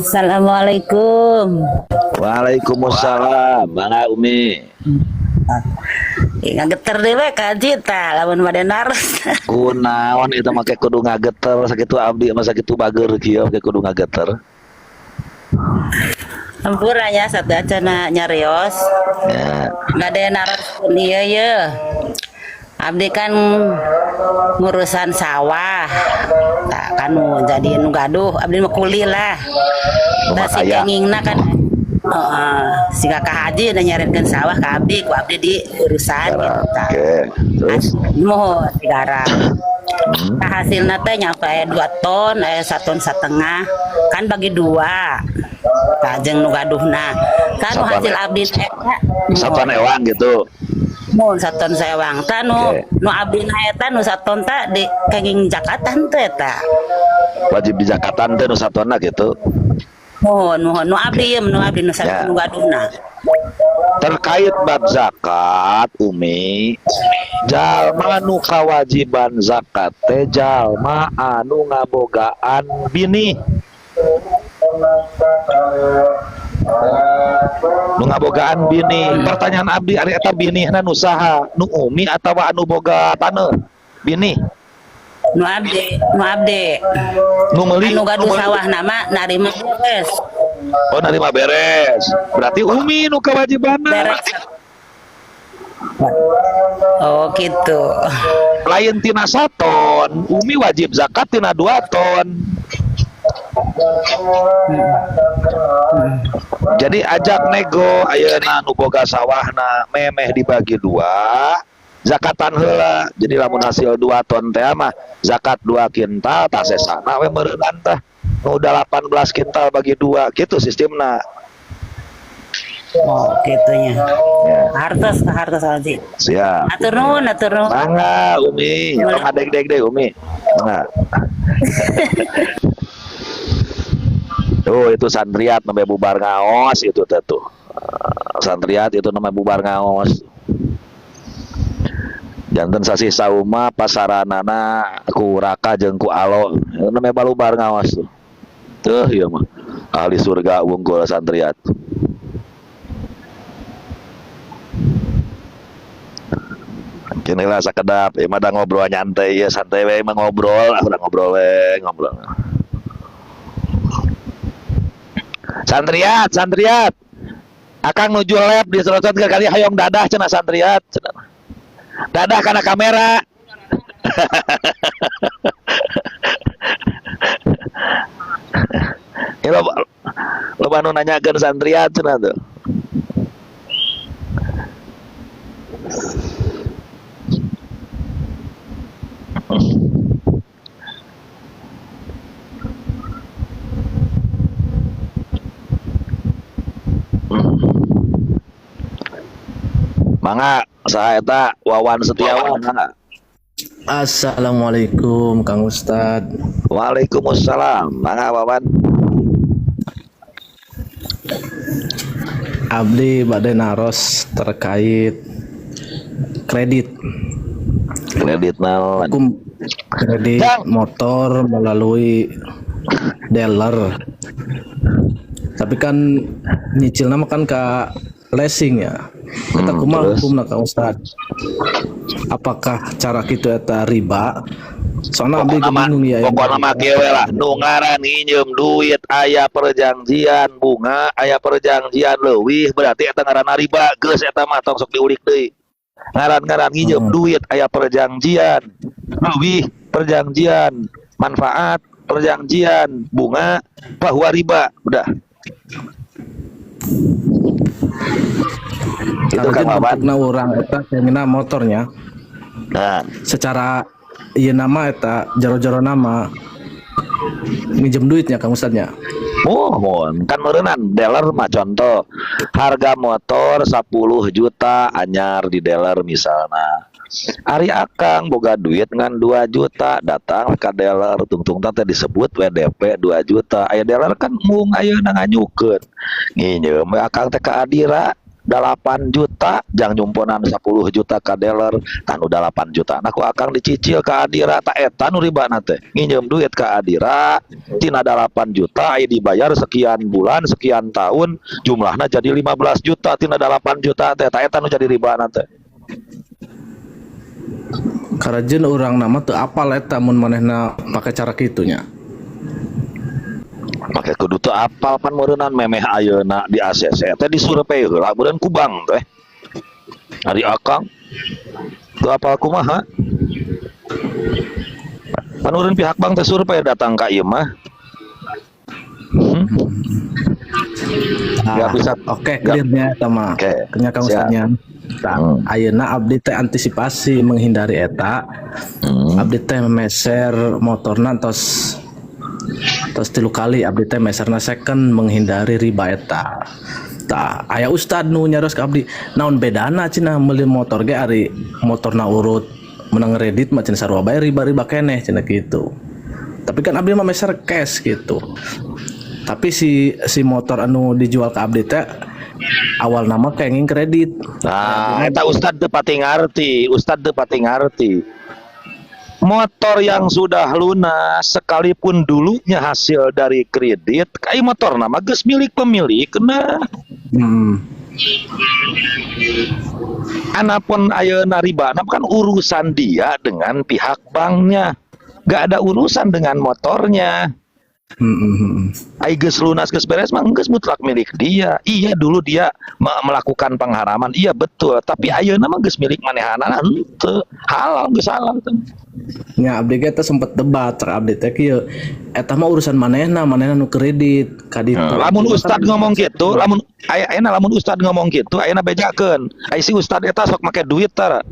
Assalamualaikum. Waalaikumsalam. Mangga Umi. Ngageter dewe kaji ta lamun bade naros. Kunaon itu make kudu ngageter sakitu abdi mah sakitu bager kieu make kudu ngageter. Hampuranya satu acana nyarios. Ya. Bade naros pun ieu ye. Abdi kan ngurusan sawah. Tak kan jadi nu gaduh abdi mah kuli lah. Rumah Si kaya. kengingna kan si kakak haji udah nyarikan sawah ke abdi, ku abdi di urusan gitu. Oke. Terus Moho sigara. Nah, hasilnya teh nyampe 2 ton, 1,5 ton kan bagi 2. Kajeng nu gaduhna. Kan nu Satuan hasil abdi teh satuan ewang gitu. mun 1 ton sewang tah nu Oke. nu abdi na eta nu 1 ton teh di kenging Jakatan teh eta. Wajib di Jakatan teh nu satonna gitu. Mohon nu abdi nu Ya. nu gaduhna. Terkait bab zakat Umi, jalma nu kawajiban zakat teh jalma anu ngabogaan bini. Nu ngabogaan bini. Pertanyaan abdi ari eta binihna nu saha? Nu Umi atawa anu boga taneuh? Bini. Nu abdi Nu meuli anu gaduh sawah nama narima beres. Oh, narima beres. Berarti Umi nu kewajibanna. Beres. Oh gitu. Lain tina 1 ton, Umi wajib zakat tina 2 ton. Jadi ajak nego ayeuna nu boga sawahna memeh dibagi 2, zakatan heula. Jadi lamun hasil 2 ton teh mah zakat 2 kintal tah sesana we meureunan tah. Nu udah 18 kintal bagi 2 gitu sistemna. Oh gitunya. Ya, Hartos haji. siap. Atur nuhun. Mangga Umi, tong adeg-deg deh Umi. Mangga. Tuh itu santriat namanya bubar ngaos itu teh tuh. Santriat itu namanya bubar ngaos. Janten sasi sauma pasaranana ku Raka jeung ku Alo. Itu namanya balubar ngaos tuh. Tuh ieu mah ahli surga wungkul santriat. Kini lah sakedap, mah da ngobrol nyantai ya santai we mah ngobrol, udah ngobrol we ngobrol. Santriat. Akang nuju lab di selosot ke kali hayong dadah cenah santriat. Cenah. Dadah kana kamera. Ya lo nu nanyakeun santriat cenah tuh. Mangga saha eta Wawan Setiawan mangga. Assalamualaikum Kang Ustad. Waalaikumsalam. Mangga Wawan. Abdi bade naros terkait kredit Kredit naon? kredit Jang. motor melalui dealer. Tapi kan nyicil nama kan ke leasing ya. Kita kumaha Terus? hukumna Kang Ustad? Apakah cara kitu eta riba? Soalnya abdi bingung ya. Pokokna mah kieu we lah, nu ngaran nginjem duit aya perjanjian bunga, aya perjanjian leuwih berarti eta ngaranna riba. Geus eta mah tong sok diulik deui. Ngaran-ngaran nginjem duit aya perjanjian leuwih, perjanjian manfaat perjanjian bunga bahwa riba udah itu Kang Maman. bentukna orang eta kengina motornya Nah, secara iya nama eta jaro-jaro nama minjem duitnya Kang Ustadnya. mohon kan merenang dealer mah contoh harga motor 10 juta anyar di dealer misalnya Ari Akang boga duit ngan 2 juta datang ke dealer tungtung tante disebut WDP 2 juta aya dealer kan mung ayeuna nganyukeun nginyeum we Akang teh ka Adira 8 juta jang nyumponan 10 juta ka dealer tanu 8 juta nah ku Akang dicicil ka Adira tak eta nu ribana teh nginjem duit ka Adira tina 8 juta aya dibayar sekian bulan sekian tahun jumlahna jadi 15 juta tina 8 juta teh tak eta nu jadi ribana teh Karajen orang nama teu apal eta mun manehna pake cara kitunya. make kudu teu apal pan meureunnan memeh ayeuna di ACC teh disurvei heula beureun ku bank teh Ari Akang teu apal kumaha pan urang pihak bank teh survei datang ka ieu mah nggak bisa Oke, clearnya eta mah. Oke, Kenya Kang siap. Ustadnya. Ayeuna abdi teh antisipasi menghindari eta. Abdi teh meser motorna tos 3 kali abdi teh meserna second menghindari riba eta. Tah, aya ustad nu nyaros ka abdi, naon bedana cenah meuli motor ge ari motorna urut menang kredit mah cenah sarua bae riba-riba keneh cenah gitu. Tapi kan abdi mah meser cash gitu. Tapi si motor anu dijual ke abdi teh awal nama kenging kredit. Nah, eta Ustad teu pati ngarti, Ustad teu pati ngarti. Motor yang sudah lunas sekalipun dulunya hasil dari kredit, kai motor nama geus milik pemilik. Nah, anapun ayeuna ribana kan urusan dia dengan pihak banknya. Gak ada urusan dengan motornya. Ai geus lunas geus beres mah geus mutlak milik dia. Iya dulu dia melakukan pengharaman, iya betul. Tapi ayeuna mah geus milik manehana henteu. Halal geus halal teh. Nya abdi ge teh sempet debat cak abdi teh kieu. Eta mah urusan manehna nu kredit ka ditu. Lamun ustad ngomong gitu, lamun ayeuna lamun ustad ngomong gitu, ayeuna bejakeun. Ai si ustad eta sok make duit tara.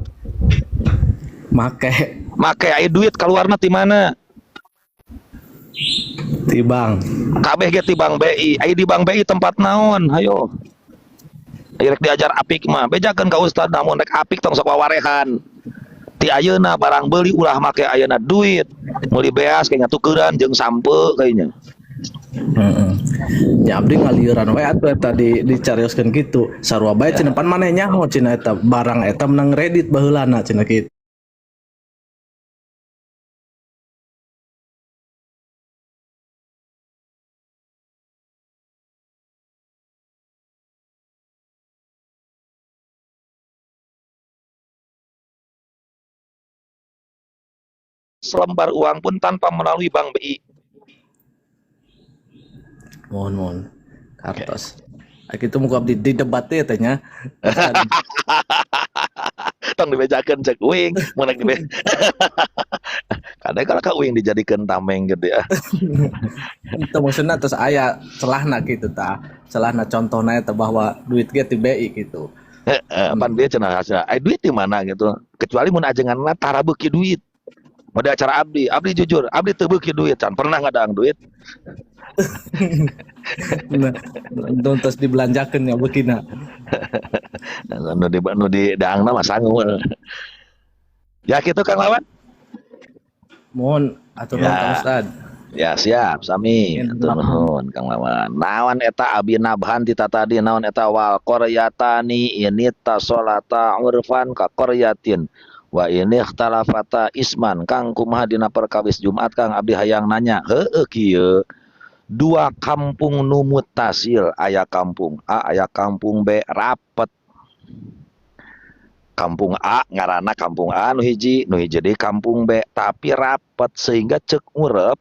Make aya duit kaluarna ti mana? Ti bank. Kabeh ge ti Bank BI. Aya di Bank BI tempat naon? Hayo. Rek diajar apik mah. Bejakeun ka ustad namun rek apik tong sok wawarehan. Ti ayeuna barang beuli ulah make ayeuna duit. Meuli beas kayaknya tukeran jeung sampe kayaknya. Ya abdi ngalieuran we atuh eta dicarioskeun kitu. Sarua bae cenah pan maneh nyaho cenah eta barang eta menang kredit baheulana cenah kitu. Selembar uang pun tanpa melalui Bank BI. Mohon kartos. Kitu muka abdi di debat teh nya. Tong dibejakeun cek uing, mun rek dibe. Kadang kala ka uing dijadikeun tameng gitu ya. Itu maksudna terus aya celahna kitu tah. Celahna contohna eta bahwa duit ge ti BI gitu. Pan dia cenah hasil. Duit di mana gitu. Kecuali mun ajenganna tara beuki duit. Pada acara abdi jujur, abdi teu beuki duit, can pernah ngadang duit. Nah, terus dibelanjakeun ya beukina. Nu di daangna mah sanggul. Ya kitu Kang Lawan. Mohon aturan Kang Ustad. Ya siap sami atur nuhun Kang Lawan. Naon eta abi nabhan ti tadi naon eta wal qaryatani inita sholata urfan ka qaryatin. Wa ini ikhtalafata isman Kang kumaha dina perkawis Jumat Kang abdi hayang nanya heueuh kieu dua kampung nu mutasil aya kampung A aya kampung B rapet kampung A ngaranna kampung A nu hiji deui kampung B tapi rapet sehingga ceuk urep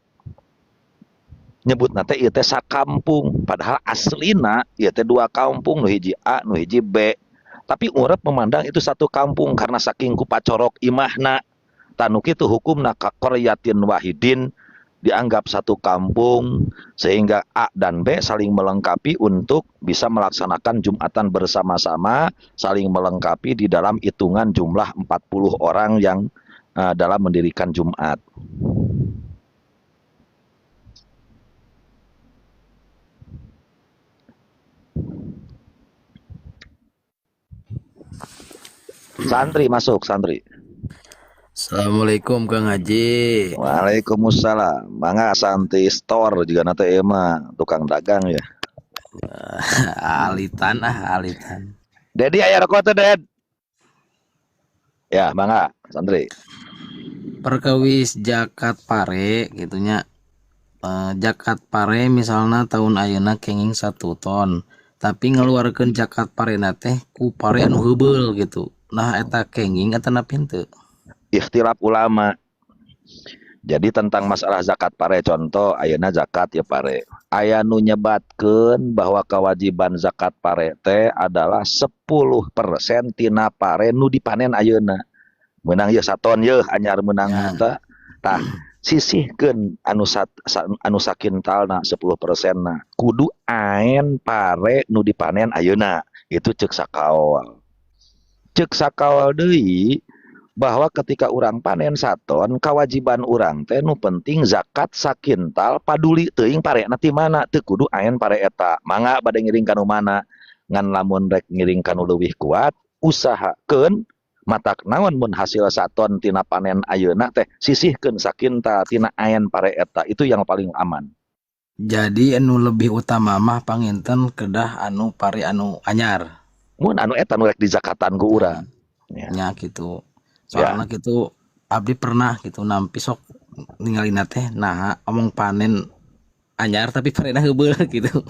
nyebutna teh ieu teh sakampung padahal aslina ieu teh dua kampung nu hiji A nu hiji B. Tapi urep memandang itu satu kampung karena saking kupacorok imahna tanu kitu hukumna ka qaryatin wahidin dianggap satu kampung sehingga A dan B saling melengkapi untuk bisa melaksanakan Jumatan bersama-sama, saling melengkapi di dalam hitungan jumlah 40 orang yang dalam mendirikan Jumat. Santri masuk, santri. Assalamualaikum Kang Haji. Waalaikumsalam. Mangga santri store juga nanti emang tukang dagang ya. Alitan alitan. Dedi aya rokok teh, Ded. Ya, mangga santri. Perkawis zakat pare gitunya. Zakat pare misalnya tahun ayeuna kenging 1 ton. Tapi ngeluarkeun zakat parena teh ku pare anu heubeul gitu. Nah eta kenging eta napi henteu? Ikhtilaf ulama. Jadi tentang masalah zakat pare, contoh ayeuna zakat ya pare. Aya nu nyebatkeun bahwa kewajiban zakat pare teh adalah 10% tina pare nu dipanen ayeuna. Meunang ye 1 ton ye anyar meunang teh. Tah sisihkeun anu sakintalna 10% na. Kudu aen pare nu dipanen ayeuna. Itu ceuk sakawal. Ceuk sakawal deui bahwa ketika urang panen 1 ton, kewajiban urang teh nu penting zakat sakintal paduli teuing parena ti mana, teu kudu ayen pare eta. Mangga bade ngiring ka nu mana, ngan lamun rek ngiring ka nu leuwih kuat, usahakeun matak naon mun hasil 1 ton tina panen ayeuna teh sisihkeun sakintal tina ayen pare eta. Itu yang paling aman. Jadi anu lebih utama mah panginten kedah anu pare anu anyar. Mun anu eta nu rek dizakatan ku urang. Ya gitu. Soalnya gitu abdi pernah gitu nampi sok ninggalin teh nah omong panen anyar tapi parena heubeul gitu.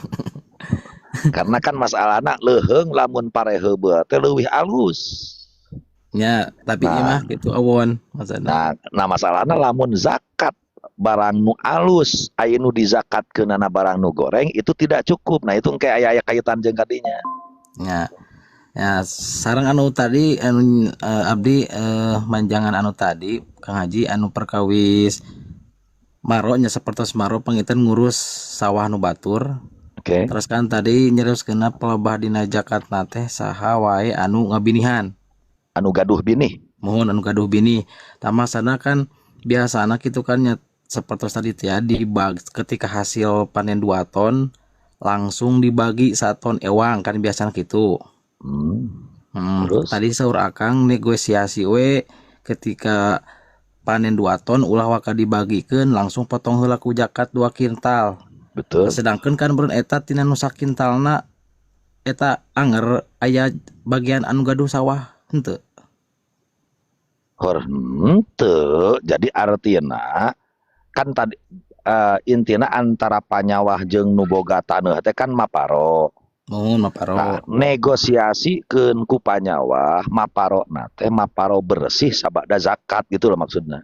Karena kan masalahna leuheung lamun pare heubeul teh leuwih alus. Ya, tapi ieu mah gitu awon maksudna. Nah masalahna lamun zakat barang nu alus aya nu dizakatkeunana barang nu goreng itu tidak cukup. Nah itu engke aya kaitan jeung kadinya. Ya, sareng anu tadi anu abdi manjangan anu tadi Kang Haji anu perkawis maro nya sapertos maro panginten ngurus sawah nu batur. Oke. Terus kan tadi nyerioskeunna pelebah dina zakatna teh saha wae anu ngabinihan. Anu gaduh binih. Mohon anu gaduh bini. Tamasana kan biasana kitu kan nya sapertos tadi teh dibagi ketika hasil panen 2 ton langsung dibagi 1 ton ewang kan biasana kitu. Terus tadi saur Akang negosiasi we ketika panen 2 ton ulah waka dibagikeun langsung potong heula ku zakat 2 kintal. Betul. Sedangkan kan beun eta tina nu sakintalna eta anger aya bagian anu gaduh sawah henteu. Henteu. Jadi artina kan tadi intina antara panyawah jeung nu boga taneuh teh kan maparo. Mohon maparo. Nah, negosiasi keun ku panyawah maparo teh maparo bersih sabada zakat gitu loh maksudnya.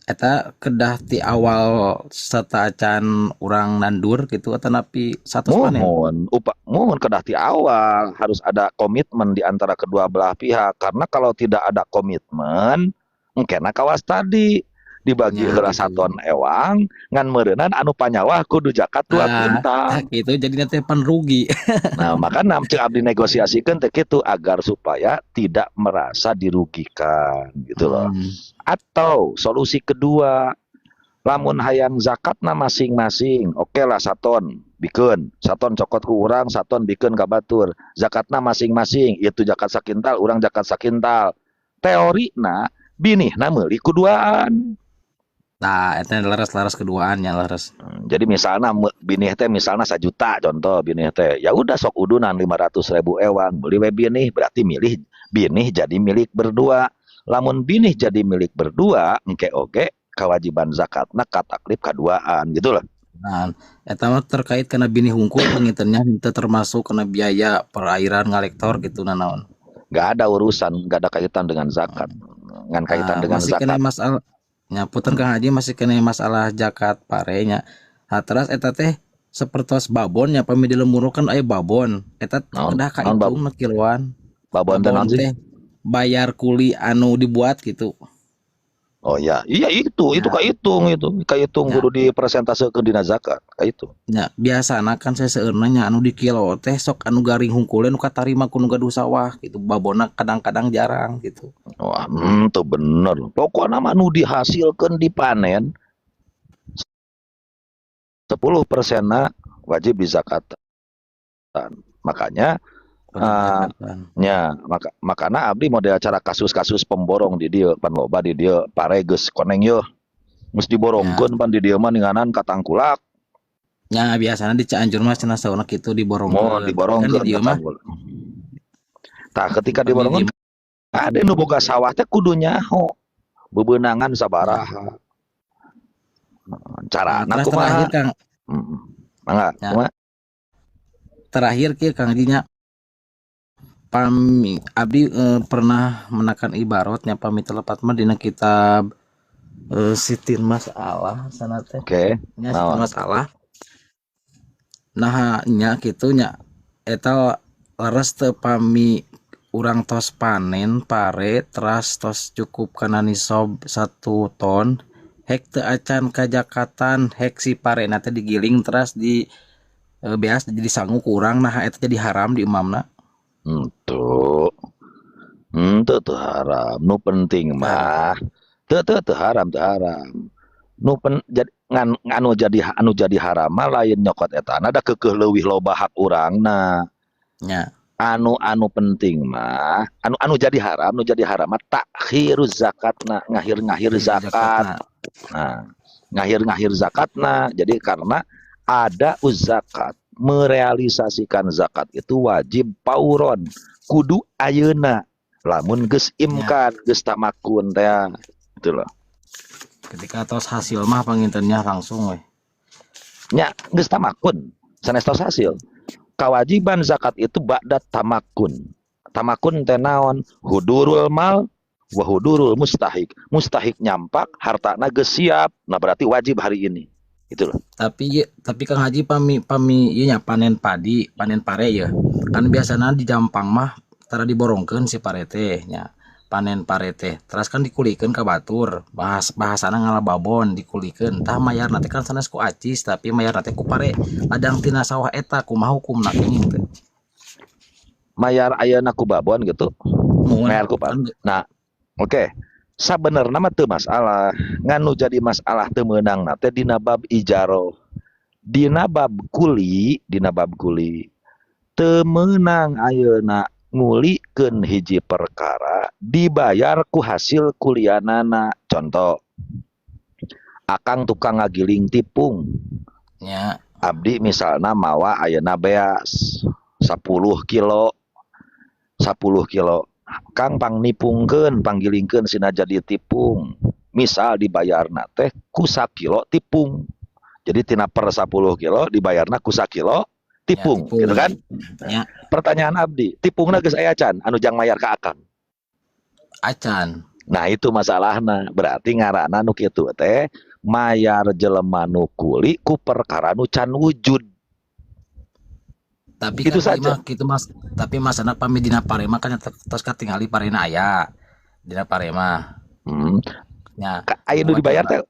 Eta kedah ti awal serta acan urang nandur gitu atau napi 100 panen. Mohon kedah ti awal harus ada komitmen di antara kedua belah pihak karena kalau tidak ada komitmen engkena kawas tadi dibagi heula 1 ton ewang ngan meureunan anu panyawah kudu zakat 2 kintal. Gitu jadi nanti pan rugi. Nah, makanya cek abdi negosiasikeun teh kitu agar supaya tidak merasa dirugikan gitu loh. Atau solusi kedua, lamun hayang zakatna masing-masing, oke lah 1 ton bikeun, 1 ton cokot ku urang, 1 ton bikeun ka batur. Zakatna masing-masing, itu zakat sakintal, urang zakat sakintal. Teorina binihna meuli kuduaan. Nah, eta laras-laras keduaan nya laras. Jadi misalnya binih teh misalnya 1 juta contoh binih teh. Ya udah sok udunan 500.000 ewang. Beli we binih berarti milih binih jadi milik berdua. Lamun binih jadi milik berdua, engke oge kewajiban zakatna kataklif kaduaan gitu loh. Nah, eta mah terkait kana binih hungkul pengintennya henteu termasuk kana biaya perairan ngalektor gitu naon. Enggak ada urusan, enggak ada kaitan dengan zakat. Ngan kaitan dengan masih zakat. Kena masalah nyaputan Kang Haji masih kena masalah zakat parenya. Teras eta teh sapertos babon nya pami dilemurukan aya babon. Eta kedah kahitung kiloan. Babon teh bayar kuli anu dibuat gitu. Oh ya, iya itu Ya, kahitung ya, kudu dipresentasekeun dina zakat, itu. ya biasana kan saya seueurna anu di kilo teh sok anu garing hungkulnya nu katarima ku nu gaduh sawah gitu. Babona kadang-kadang jarang gitu. Wah, tuh bener. Pokoknya mah nu dihasilkeun dipanen 10% wajib dizakatan. Makanya Wajib eh zakatan. makana abdi model acara kasus-kasus pemborong di dieu pan loba di dieu pare geus koneng yeuh. Mus Ya, diborongkeun pan di dieu mah ninganan katangkulak. ya biasanya di Cianjur mah cenah sauna kitu Mau diborongkeun. Tapi kan di diborongkeun dieu mah katangkulak. Tah ketika tapi di diborongkeun ade nu boga sawah teh kudu nyaho bebeunangan sabaraha. Carana terus terakhir kumaha? Kang, Heeh. Mangga, ya, kumaha? terakhir kieu Kang Jinya pami abdi pernah menakan ibaratnya pami telepat mah dina kitab Sitin Masalah sana teh. Oke. Nya Sitin Naon? Masalah. Nah nya kitu nya eta leres teu pami urang tos panen pare teras tos cukup kana nisob 1 ton hek teu acan kajakatan hek si pare teh digiling teras di beas jadi sangu ku urang nah eta jadi haram di imamna. Tuh. Teu haram. Nu penting Haram. mah teu haram, teu haram. Nu jadi anu jadi haram mah lain nyokot etana da keukeuh leuwih loba hak urangna. Nya, Anu penting mah anu jadi haram, mah takhiruz zakatna, ngahir zakat. zakatna. Nah, ngahir zakatna. Jadi karena ada zakat, merealisasikan zakat itu wajib pauron, kudu ayeuna. Lamun geus Nya, imkan, geus tamakun teh. Gitu loh. ketika tos hasil mah pangintennya langsung we. Nya geus tamakun, sanes tos hasil. Kewajiban zakat itu ba'da tamakun. Tamakun teh naon? Hudurul mal wa hudurul mustahik. Mustahik nyampak, hartana geus siap. Nah berarti wajib hari ini. Itu loh. Tapi Kang Haji pami ieu nya panen padi, panen pare ya. Kan biasana di Jampang mah tara diborongkeun si pare teh nya. Panen pare teh. Terus kan dikulikeun ka batur. Bahasana ngalababon dikulikeun. Tah mayarna teh kan sanes ku acis tapi mayarna teh ku pare. Ladang tina sawah eta kumaha hukumna geuning teh. Mayar ayeuna ku babon gitu. Mun Mayar ku kan Nah, oke. Sabenerna mah teu masalah. Nganu jadi masalah teu meunangna teh dina bab ijaro. Dina bab kuli teu meunang ayeuna ngulikeun hiji perkara dibayar ku hasil kulianana. Contoh, akang tukang ngagiling tipung. nya Abdi misalna mawa ayeuna beas 10 kilo. Kang pangnipungkeun, panggilingkeun sina jadi tipung. Misal dibayarna teh ku 1 kilo tipung. Jadi tina per 10 kilo dibayarna ku 1 kilo tipung, tipung. gitu kan? Nya Pertanyaan abdi, tipungna geus aya can anu jang mayar ka akang. acan. Nah, itu masalahna. Berarti ngaranna nu kitu teh mayar jelema nu kuli ku perkara nu can wujud. Tapi Itu kan saja. mah kitu Mas, tapi masana pami dina pare mah kan tos katingali parena aya. Dina pare mah. Hmm. Nya Aya nu dibayar teh.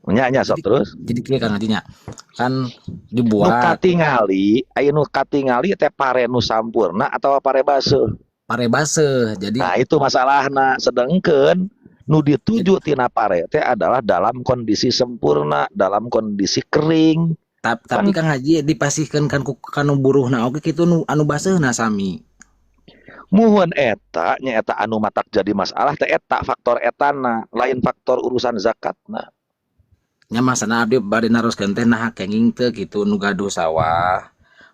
Nya sok terus. jadi kieu Kang Hajinya. Kan Nu dibuat katingali, aya nu katingali teh pare nu sampurna atau pare baseuh. pare baseuh. Jadi Nah, itu masalahna. Sedengkeun nu dituju tina pare teh adalah dalam kondisi sempurna, dalam kondisi kering. tapi Kang Haji dipasihkeun kan ku kanu buruhna oge kitu nu anu baseuhna sami. Muhun eta nyaeta anu matak jadi masalah teh eta faktor etana, lain faktor urusan zakatna. Nya masana abdi bade naroskeun teh nah kenging teu kitu nu gaduh sawah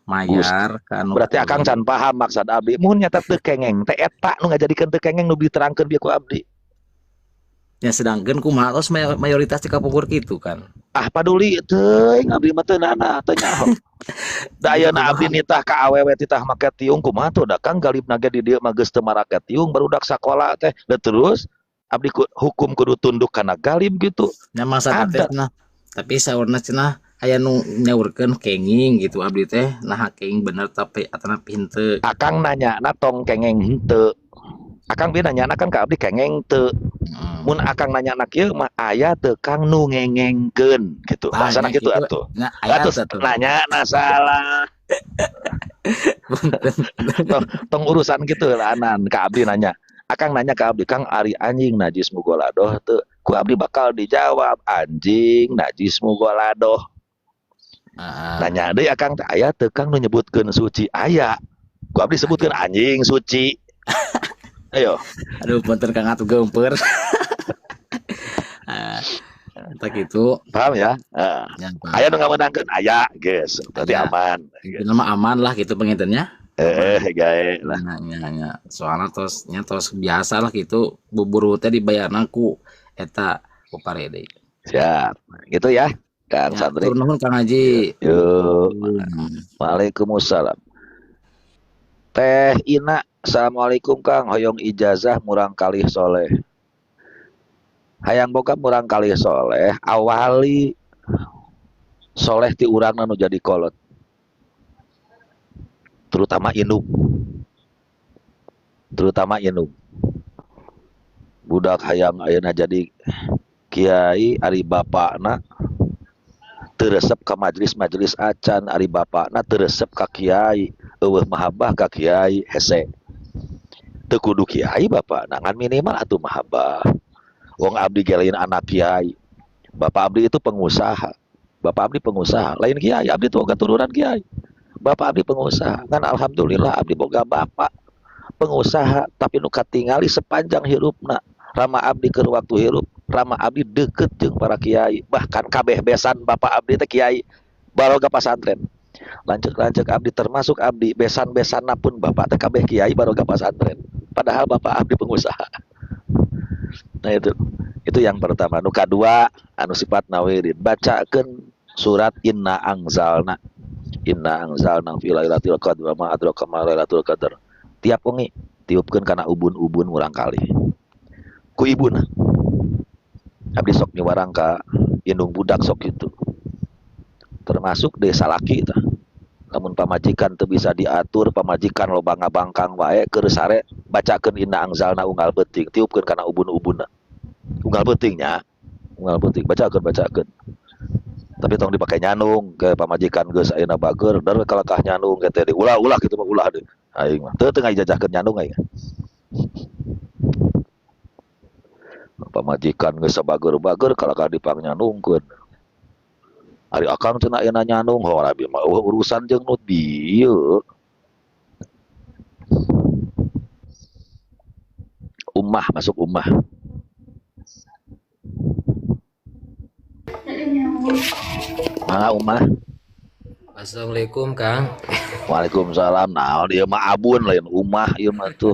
mayar kanu. Berarti akang can paham maksud abdi. Muhun nyata teu kengeng teh eta nu ngajadikeun teu kengeng nu diterangkeun bieu ku abdi. Ya sedangkeun kumaha tos mayoritas di kapungkur kitu kan. Ah paduli teuing abdi mah teu nana teu nyaho. Da ayeuna abdi nitah ka awewe titah make tiung kumaha tuh da Kang galibna ge di dieu mah geus teu marake tiung barudak sakola teh. Da terus abdi hukum kudu tunduk kana galib gitu. Nya masa teh nah tapi saurna cenah aya nu nyaurkeun kenging gitu abdi teh nah kenging bener tapi atana henteu. Akang nanya na tong kengeng henteu. Akang bi nanya kan ka abdi kengeng teu. Mun akang nanya anak ieu mah aya teu kang nu ngengengkeun gitu. Bahasana gitu atuh. Nah, aya Atuh tuh. nanya na salah. Tong urusan gitu lah anan ka abdi nanya. Akang nanya ke abdi, Kang ari anjing najis mugoladoh teu. Ku abdi bakal dijawab anjing najis mugoladoh. Nanya deui akang teh aya teu Kang nu nyebutkeun suci aya. Ku abdi sebutkeun anjing suci. Ayo. Aduh, punten Kang atuh geumpeur. Tak gitu. Paham ya? Ya, Pak. Aya nu ngamenangkeun aya, geus. Berarti Aya. aman. Nama aman lah gitu pengintennya. Gae lah. Nah, soalnya tos biasa lah gitu buburu teh dibayarna ku eta ku parede. Siap. Gitu ya, Kang Ya, Santri. tur nuhun Kang Haji. Yuk. Waalaikumsalam. Teh Ina, assalamualaikum Kang. Hoyong ijazah murang kalih soleh. Hayang boga murang kalih soleh. Awali soleh ti urang nu jadi kolot. Terutama indung. Budak hayang ayeuna jadi kiai ari bapakna teu resep ka majelis acan, ari bapakna teu resep ka kiai, eueuh mahabbah ka kiai hese. Teu kudu kiai bapakna, ngan minimal atuh mahabbah. Wong abdi gelain anak kiai. Bapak abdi itu pengusaha. Lain kiai, abdi tuh keturunan kiai. Bapak abdi pengusaha. Kan alhamdulillah abdi boga bapak pengusaha tapi nu katingali sepanjang hirupna. Rama abdi keur waktu hirup, rama abdi deket jeung para kiai. Bahkan kabeh besan bapak abdi teh kiai baroga pasantren. Lanceuk abdi termasuk abdi besan-besanna pun bapak teh kabeh kiai baroga pasantren. Padahal bapak abdi pengusaha. Nah itu yang pertama. Nu kadua anu sifat nawirin, bacakeun surat Inna Anzalna fi lailatul qadr wa ma adraka ma lailatul qadr. Tiap wengi tiupkeun kana ubun-ubun urang kali. Ku ibuna. Abdi sok niwarang ka indung budak sok kitu. Termasuk desa laki tah. Lamun pamajikan teu bisa diatur, pamajikan loba ngabangkang wae keur sare bacakeun Inna Anzalna unggal beuting, tiupkeun kana ubun-ubunna. Unggal beuting bacakeun. Tapi tong dipake nyanung ke pamajikan geus ayeuna bageur dar kalakah nyanung ke teh ulah kitu mah ulah deui aing mah teu ngajajahkeun nyanung aing pamajikan geus sabager-bager kalakah dipang nyanungkeun ari akang cenah ayeuna nyanung ho rabi mah urusan jeung nu dieu masuk ummah Mangga ummah. Assalamualaikum Kang. Waalaikumsalam. Nah, dia mah abun lain ummah ieu mah tuh.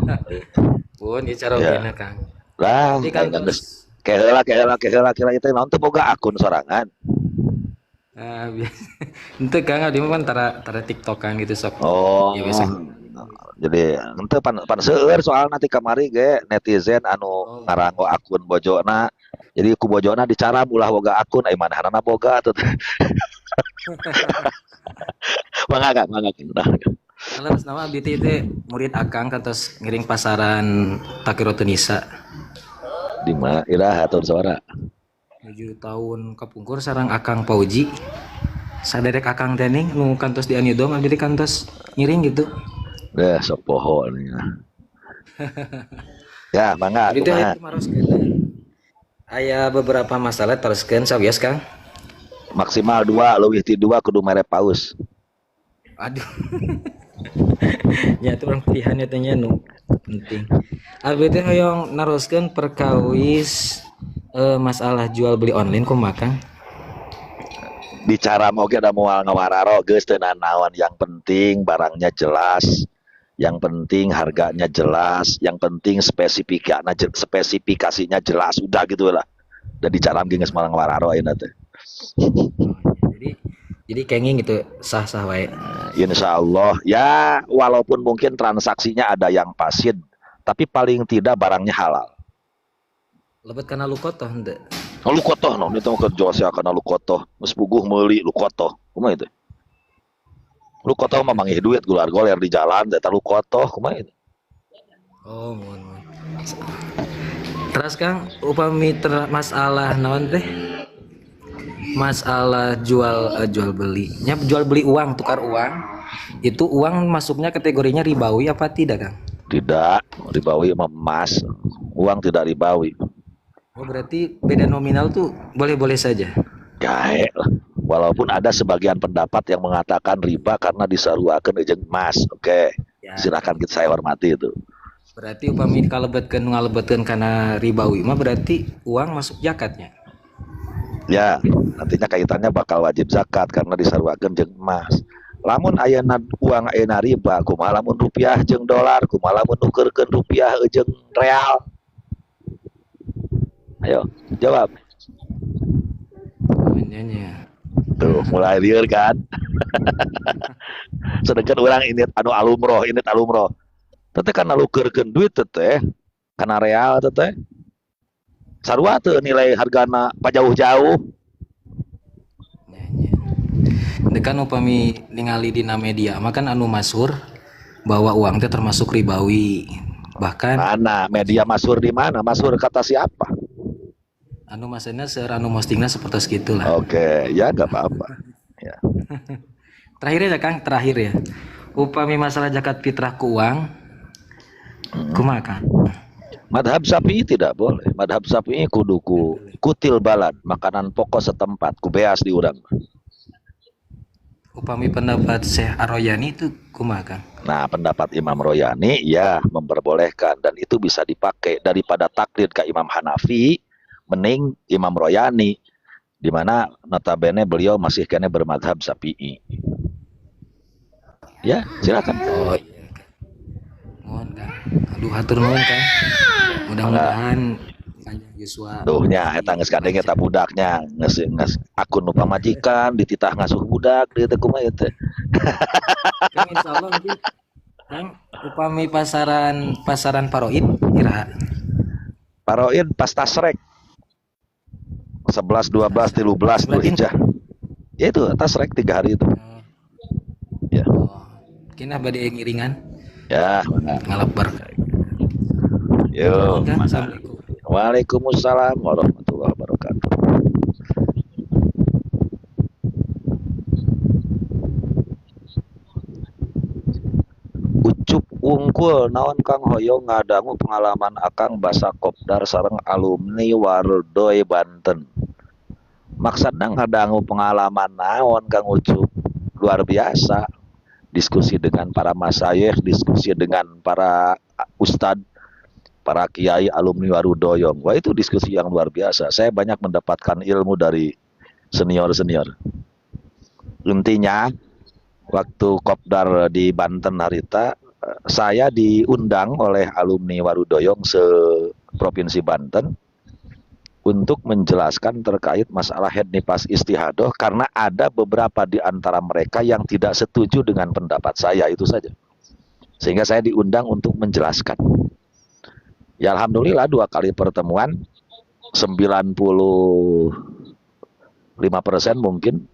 Pun ieu cara Ya. ogeuna Kang. Lah, Jadi kan geus keheula kira teh naon teu boga akun sorangan. Henteu Kang abdi mah tara TikTokan gitu sok. Oh. Ya biasa. Jadi henteu pan seueur soal nanti kamari ge netizen anu ngarango akun bojona. Jadi ku bojona dicaram ulah boga akun ai manahanana boga atuh. Mangga. Kalau nama abdi teh murid Akang kantos ngiring pasaran Takirotu Nisa. Di mana iraha tahun suara. Menuju tahun kapungkur sareng Akang Pauji. Saderek Akang teh ning nu kantos di Anidom abdi teh kantos ngiring gitu. Dah sok poho nih. Ya, mangga. Abdi teh aya beberapa masalah teruskeun sawios Kang. Maksimal 2 leuwih ti 2 kudu mere paus. Aduh. Ya itu orang pilihannya tanya nu penting. Abdi teh hoyong naroskeun perkawis masalah jual beli online kumaha Kang? Bicara moge da moal ngawararo geus teu naon, yang penting barangnya jelas, yang penting harganya jelas, yang penting spesifikasinya jelas, udah gitu lah. Dan dicaram geus malah ngawararo ayeuna teh. Jadi kenging gitu sah-sah wae. Insya Allah ya, walaupun mungkin transaksinya ada yang fasid, tapi paling tidak barangnya halal. Lebet kana lukotoh henteu? Lukotoh no, itu kerja sia kana lukotoh, geus puguh meuli lukotoh. Kumaha itu? Lukotoh mah mangih duit goler-goler di jalan, eta lukotoh kumaha itu? Oh, mohon. Terus Kang, upami masalah naon teh? Masalah jual belinya, jual beli uang, tukar uang. Itu uang masuknya kategorinya ribawi apa tidak, Kang? Tidak, ribawi sama emas. Uang tidak ribawi. Oh, berarti beda nominal tuh boleh-boleh saja. Gae lah. Walaupun ada sebagian pendapat yang mengatakan riba karena disaruakeun jeung emas. Oke. Ya. Silakan saya hormati itu. Berarti upami ngalebetkeun karena ribawi mah berarti uang masuk zakatnya. Ya, nantinya kaitannya bakal wajib zakat karena disaruakeun jeung emas. Lamun ayeuna uang ayeuna riba, kumaha lamun rupiah jeung dolar, kumaha lamun nukeurkeun rupiah jeung real? Ayo, jawab. Nanya. Tuh, mulai lieur kan. Sedangkan orang ini anu alumroh, teteh kan nukeurkeun duit teteh kana real teteh. Sarua teu nilai hargana pajauh-jauh. Dekan upami ningali dina media makan anu masur bahwa uang teh termasuk ribawi. Bahkan mana media masur di mana? Masur kata siapa? anu masena seur anu postingna seperti segitu lah. Oke, ya enggak apa-apa. Ya. Terakhir ya Kang, terakhir ya. Upami masalah zakat fitrah ku uang kumaha Kang? Madhab Syafi'i tidak boleh. Madhab Syafi'i kudu kutil balad, makanan pokok setempat, ku beas di urang. Upami pendapat Syekh Ar-Royani itu kumaha Kang? Nah, pendapat Imam Royani ya memperbolehkan dan itu bisa dipakai daripada taklid ke Imam Hanafi, mending Imam Royani di mana notabene beliau masih kena bermadhab Syafi'i. Ya, silakan. Oh iya. Mohon Kang. Aduh hatur nuhun Kang. Mudah-mudahan panjang yuswa. Duh nya eta geus kadenge eta budaknya geus akun nu pamajikan dititah ngasuh budak dieu teh kumaha teh. Kang insyaallah nanti Kang upami pasaran Paroid iraha. Paroid pas tasrek 11 12 13 Dzulhijjah. Ya itu tasrek 3 hari itu. Ya. Kina bade ngiringan. Ya, ngalebar. Yo, Assalamualaikum. Waalaikumsalam warahmatullahi wabarakatuh. Ucup wungkul naon Kang hoyong ngadangu pengalaman akang basa kopdar sareng alumni Wardoy Banten. Maksudna ngadangu pengalaman naon Kang Ucup? Luar biasa. Diskusi dengan para masyayikh, diskusi dengan para ustadz, para kiai alumni Warudoyong. Wah itu diskusi yang luar biasa. Saya banyak mendapatkan ilmu dari senior-senior. Intinya waktu kopdar di Banten harita, saya diundang oleh alumni Warudoyong se-Provinsi Banten untuk menjelaskan terkait masalah head nifas istihadoh karena ada beberapa di antara mereka yang tidak setuju dengan pendapat saya, itu saja. Sehingga saya diundang untuk menjelaskan. Ya alhamdulillah 2 kali pertemuan 95% mungkin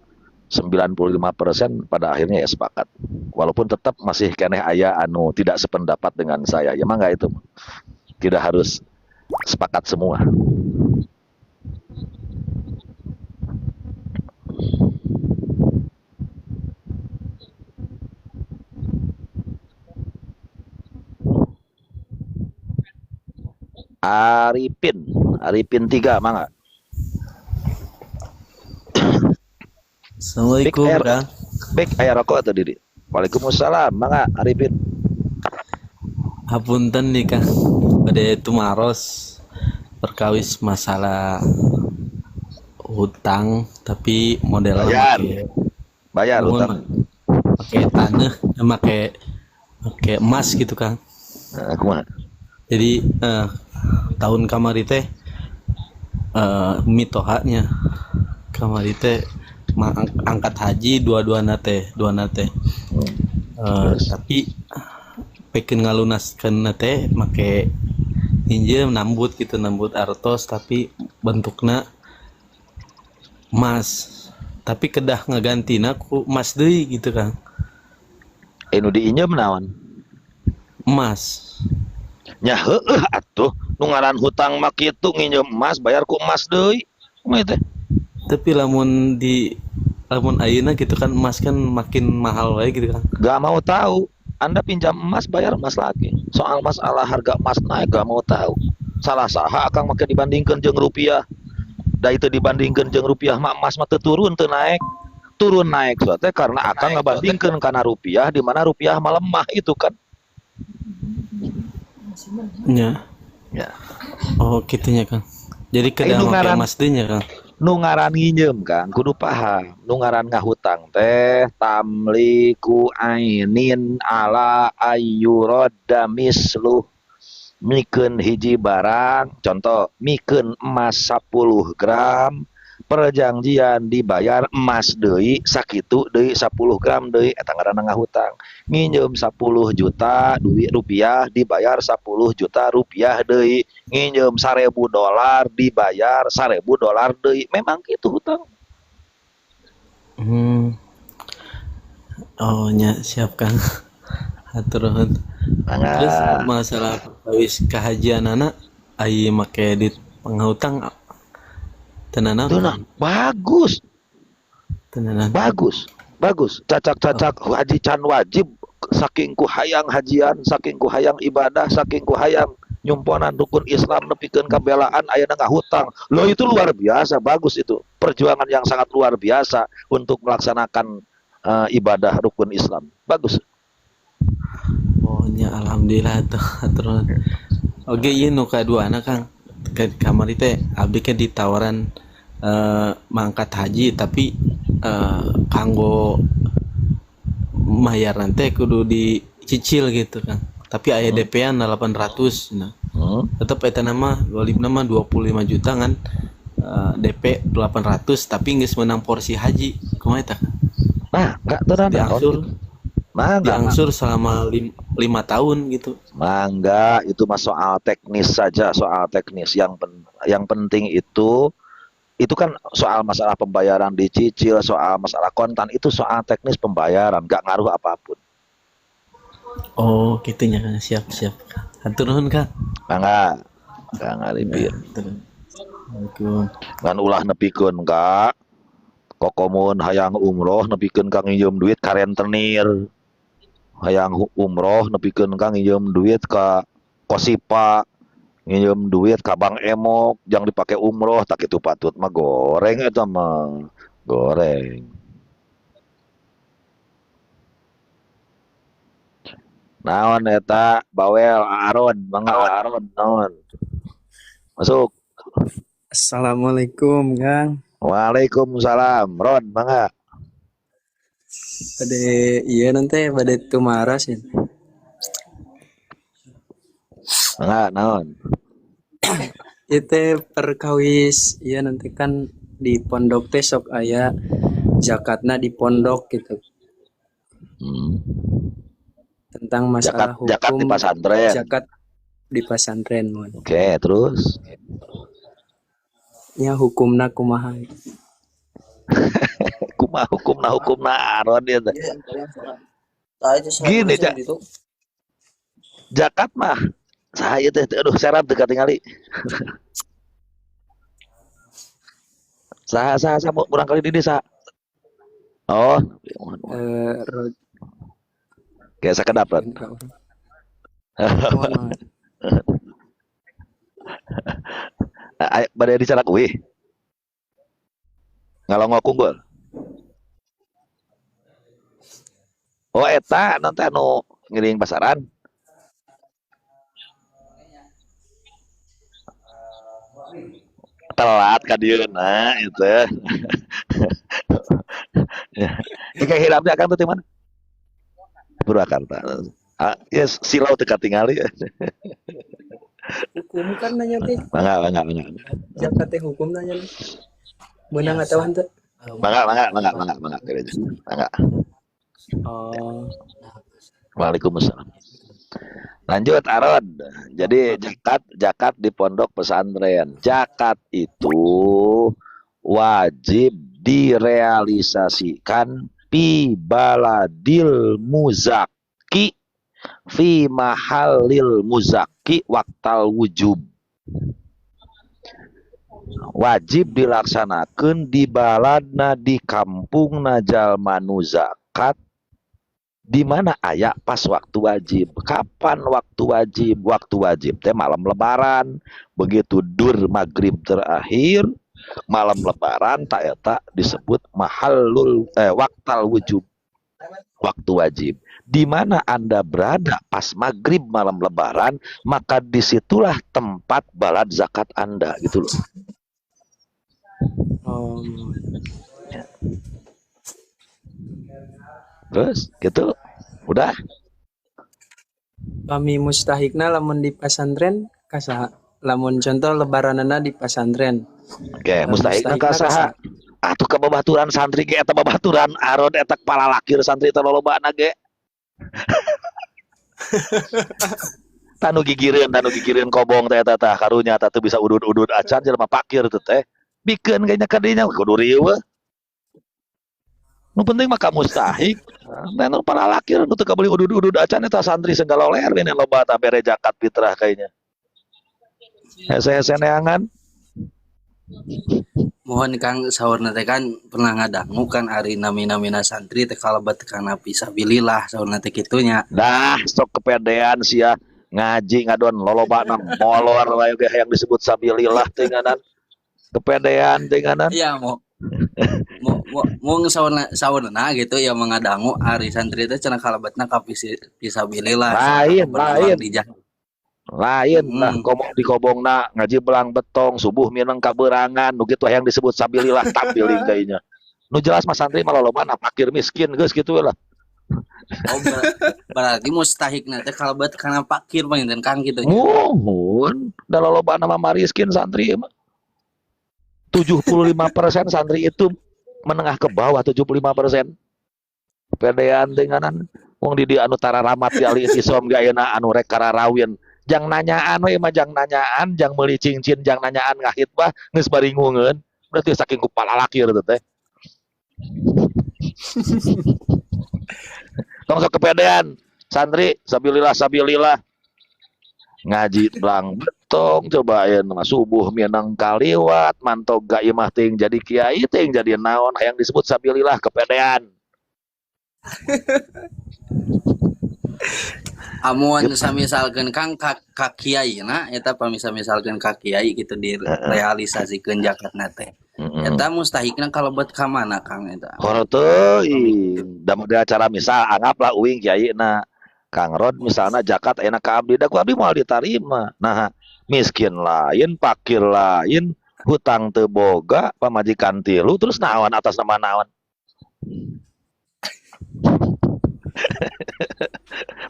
95% pada akhirnya ya sepakat. Walaupun tetap masih keneh aya anu tidak sependapat dengan saya. Ya mangga itu. Tidak harus sepakat semua. Arifin 3 mangga. Assalamualaikum Kang. Bek aya rokok atau diri? Waalaikumsalam mangga Arifin. Hapunten nih Kang. Pada tumaros perkawis masalah hutang tapi modelnya bayar hutang. Pakai tanah, pakai emas gitu Kang. Kumaha? Jadi tahun kamari teh mitohanya kamari teh angkat haji dua nate tapi peken ngalunaskeun teh make pinjem nambut artos tapi bentukna emas tapi kedah ngagantina ku emas deui gitu Kang. Nu diinjem naon? Emas. nya heueuh atuh nu ngaran hutang mah kitu nginjem emas bayar ku emas deui kumaha teh. Tapi lamun ayeuna gitu kan emas kan makin mahal wae gitu kan. Gak mau tahu. Anda pinjam emas bayar emas lagi. Soal masalah harga emas naik gak mau tahu. Salah saha akang make dibandingkeun jeung rupiah. Da itu dibandingkeun jeung rupiah mah emas mah teu turun teu naik. Turun naik soalnya karena akang ngabandingkeun kana rupiah di mana rupiah mah lemah itu kan. Ya. Ya. Oh, gitunya Kang. Jadi Ai kada nu make ngaran emas deui nya Kang. nu ngaran nginjem Kang kudu paham. Nu ngaran ngahutang teh tamliku ainin ala ayyuradda misluh. Mikeun hiji barang, contoh mikeun emas 10 gram, perjanjian dibayar emas deui sakitu deui 10 gram deui eta ngaranna ngahutang. Nginjem 10 juta duit rupiah dibayar 10 juta rupiah deui. Nginjem $1.000 dibayar $1.000 deui. Memang kitu hutang. Oh nya siap Kang. Hatur nuhun. Terus masalah perkawis kahajianana aya make edit penghutang tenanan. Bagus. Tenanan. Bagus. Cacak-cacak haji can wajib saking ku hayang hajian, saking ku hayang ibadah, saking ku hayang nyumponan rukun Islam nepikeun kabelaan ayeuna ngahutang. Loh itu luar biasa, bagus itu. Perjuangan yang sangat luar biasa untuk melaksanakan ibadah rukun Islam. Bagus. Oh nya alhamdulillah tuh aturan. Oke ieu nu kaduana Kang. Ke kamari teh abdi ke ditawaran mangkat haji tapi kanggo mayar nanti kudu dicicil gitu Kang. Tapi aya DP-an 800 nah. Tetep eta nama golib nama 25 juta kan DP 800 tapi geus menang porsi haji. Kumaha eta Kang? Nah, enggak tenan diangsur. Diangsur selama 5 tahun gitu. Mangga itu mah soal teknis saja, soal teknis yang penting itu kan soal masalah pembayaran dicicil, soal masalah kontan itu soal teknis pembayaran, nggak ngaruh apapun. Oh, gitunya Kang. Siap. Hatur nuhun Kang. Mangga. Kang Arifin. Ngan ulah nepikeun Kak. Kokomun hayang umroh nepikeun Kang nginjem duit ka rentenir. Hayang umroh nepikeun Kang nginjem duit ka Kosipa, nginjem duit ka Bank Emok, jang dipake umroh tak itu patut mah goreng eta mah. Goreng. Naon eta bawel Aron, mangga Aron naon. Masuk. Assalamualaikum Kang. Waalaikumsalam. Ron, mangga. Pada iya nanti pada tumaras ya. Mangga naon? Itu perkawis iya nanti kan di pondok teh sok aya zakatna di pondok gitu. Tentang masalah hukum zakat di pesantren. Zakat di pesantren mon. Oke, terus Ya hukumna kumaha? hukumna Aron dia. Gini Cak. Zakat mah saya teh aduh syarat teu katingali. Saha kurang kali di desa. Oh. Kayak sakedap. Badai dicarak wih. Ngalongok unggul. Oh eta nanti anu ngiring pasaran. Telat ka dieu nah itu. Kayak hirapnya akan tuh di mana? Purwakarta. Yes, silau teu katingali. Hukum kan nanya teh. Mangga. Zakat teh hukum nanya. Beunang atawa henteu? Mangga. Oh. Waalaikumsalam. Lanjut Aron. Jadi zakat di pondok pesantren. Zakat itu wajib direalisasikan fi baladil muzaki fi mahalil muzaki memasuki waktal wujub. Wajib dilaksanakan di baladna, di kampungna jalma nu zakat. Di mana aya pas waktu wajib? Kapan waktu wajib? Waktu wajib teh malam lebaran. Begitu dur maghrib terakhir, malam lebaran tak eta disebut waktal wujub. Waktu wajib. Di mana Anda berada pas maghrib malam lebaran, maka disitulah tempat balad zakat Anda gitu loh. Terus gitu. Udah. Kami mustahikna lamun di pesantren kasaha? Lamun contoh lebaranana di pesantren. Oke, mustahikna kasaha? Atuh ka babaturan santri ge eta babaturan aron eta kepala lakir santri teh lolobana ge. Tanu gigireun kobong teh eta tah karunya tah teu bisa udud-udud acan jelema pakir teh teh. Bikeun kayaknya kadinya kudu rieuh we. Nu penting mah ka mustahik. Dan para lakir nu teu kabeli udud-udud acan eta santri segala leher we loba tah bere zakat fitrah kayaknya. Hese-hese neangan. Mohon Kang saurna teh kan pernah ngadangu kan ari nami-namina santri teh kalebat kana fisabilillah saurna teh kitunya. Dah sok kepedean sia ngaji ngadon lolobana molor wae ge yang disebut sabilillah teh nganan. Kepedean teh nganan. Iya mau saurna gitu ya mengadangu ari santri teh cenah kalebatna ka fisabilillah. Lain lah di kobongna ngaji belang betong subuh minang kaberangan nu kitu yang disebut sabilillah tampiling kayaknya nu jelas mas santri malah lobana fakir miskin geus kitu lah. Berarti mustahikna teh kalebat kana fakir panginten Kang kitu nya. Muhun da lolobana mah mariskin santri mah 75% santri itu menengah ke bawah 75%. Pedean denganan wong di anu tara ramat di ali isom ge ayeuna anu rek kararawin. Jang nanyaan we mah jang nanyaan, jang meuli cincin, jang nanyaan ngahit bah geus baringungeun. Berarti saking kepala lakir teh teh. Tong sok kepedean. Santri sabilillah. Ngaji belang betong coba aya mah subuh minang kaliwat mantog ga imah teuing jadi kiai teuing jadi naon yang disebut sabilillah kepedean. Amun samisalkeun Kang ka kiaina eta pamisal-misalkeun ka kiai gitu direalisasikeun zakatna teh. Eta mustahikna kalebet ka mana Kang eta? Hor teuing. Da di acara misal anggaplah uing kiaina Kang Rod misalna zakat ayeuna ka abdi da ku abdi moal ditarima. Nah, miskin lain, fakir lain, hutang teu boga, pamajikan tilu terus naon atas nama naon?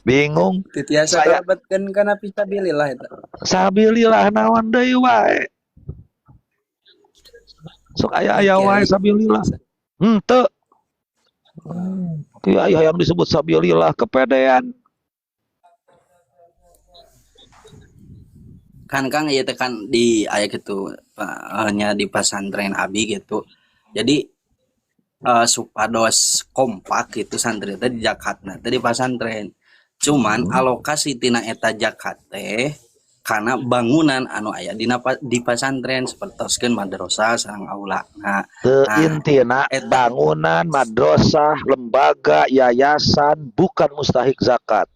Bingung. Titiasa kalabatkeun kana fisabilillah eta. Sabilillah naon deui wae. Sok aya wae sabilillah. Henteu. Kiai yang disebut sabilillah kepedean. Kan Kang ieu teh kan di aya gitu nya di pesantren abi gitu. Jadi supados kompak gitu santri teh di zakatna teh di pesantren. Cuman alokasi tina eta zakat teh karena bangunan anu aya di pesantren sapertoskeun madrasah sareng aula. Nah, intina bangunan madrasah, lembaga, yayasan bukan mustahik zakat.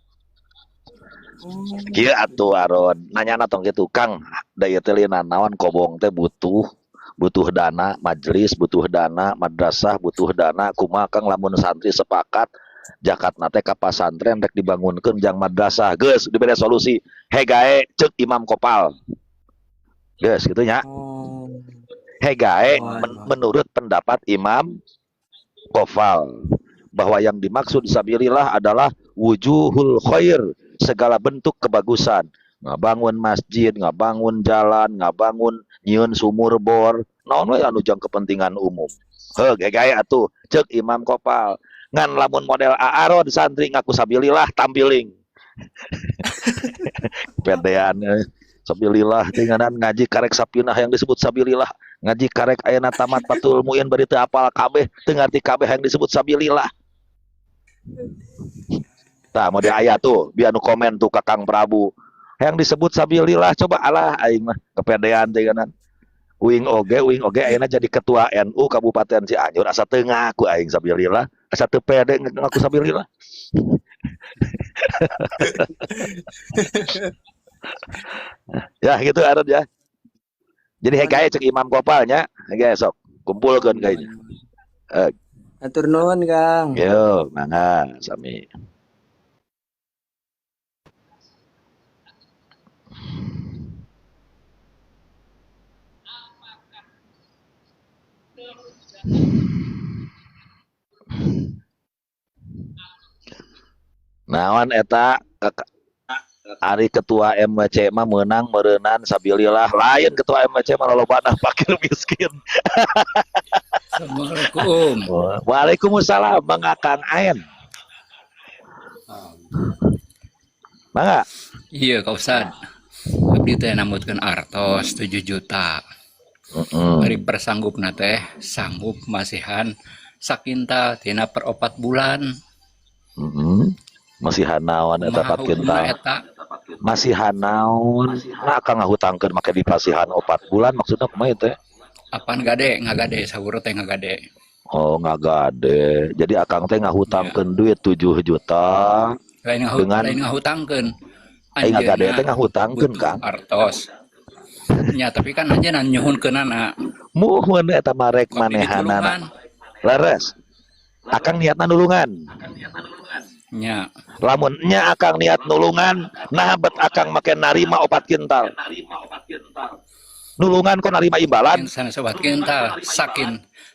Kieu atuh aron nanyana tong kitu Kang, da ieu teh naon kobong teh butuh dana majelis, butuh dana madrasah, butuh dana kumaha Kang lamun santri sepakat zakatna teh ka pasantren rek dibangunkeun jang madrasah geus dibere solusi hegae ceuk imam kopal geus kitu nya hegae menurut pendapat imam kopal bahwa yang dimaksud sabilillah adalah wujuhul khair segala bentuk kebagusan ngabangun masjid, ngabangun jalan, ngabangun nyieun sumur bor naon we anu jang kepentingan umum hegae atuh ceuk imam kopal ngan lamun model aaron santri ngaku sabilillah tampiling pedean sabilillah dengan ngaji karek sapinah yang disebut sabilillah ngaji karek ayeuna tamat patul muin bari teu apal kabeh teu ngarti kabeh yang disebut sabilillah. Tah mau di aya tuh biar nu komen tuh Kakang Prabu yang disebut sabilillah coba alah aing mah kepedean teh kan. Uing oge ayeuna jadi ketua NU Kabupaten Cianjur asa teu ngaku aing sabilillah, asa teu pede ngaku sabilillah. Ya gitu Arun ya. Jadi hegaya cek Imam Kopalnya, hegaya sok kumpulkeun kayaknya. Atur nuhun Kang. Yo, mangga sami. Naon eta Ari ketua MWC mah menang merenang sabilillah lain ketua MWC mah lolobana fakir miskin. Assalamualaikum. Waalaikumsalam Bang Akang Aen. Mangga. Iya Kak Ustad. Abdi teh namutkeun artos 7 juta. Bari persanggupna teh sanggup masihan sakintal tina per 4 bulan. Masihan naon eta 4 kintal. Masihan naon? Nah Akang ngahutangkeun make dipasihan 4 bulan maksudna kumaha teh? Apaan ngagade saur teh ngagade. Oh ngagade. Jadi Akang teh ngahutangkeun duit 7 juta. Lain ngahutangkeun. Aing ngagade teh ngahutangkeun Kang. Artos. Nya tapi kan anjeunna nyuhunkeunana. Muhun eta marek manehanana. Leres. Akang niatna nulungan. Nya. Lamun nya Akang niat nulungan, nah bet Akang make narima 4 kintal. Nulungan kok narima imbalan. Sana sobat kintal,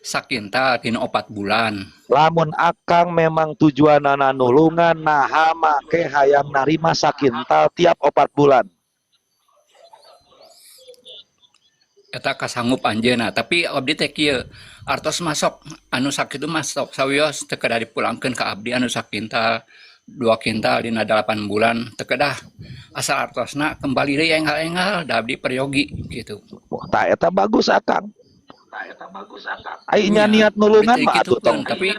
sakintal tina 4 bulan. Lamun Akang memang tujuanana nulungan, nah make hayang narima sakintal tiap 4 bulan. Eta kasanggup anjeunna, tapi abdi teh kieu artos masuk anu sakitu masuk sawios teu kedah dipulangkeun ka abdi anu sakintal 2 kintal dina 8 bulan teu kedah asal artosna kembali deui enggal-enggal da abdi peryogi gitu. Tah eta bagus Akang. Ai nya niat nulungan mah atuh tong. Tapi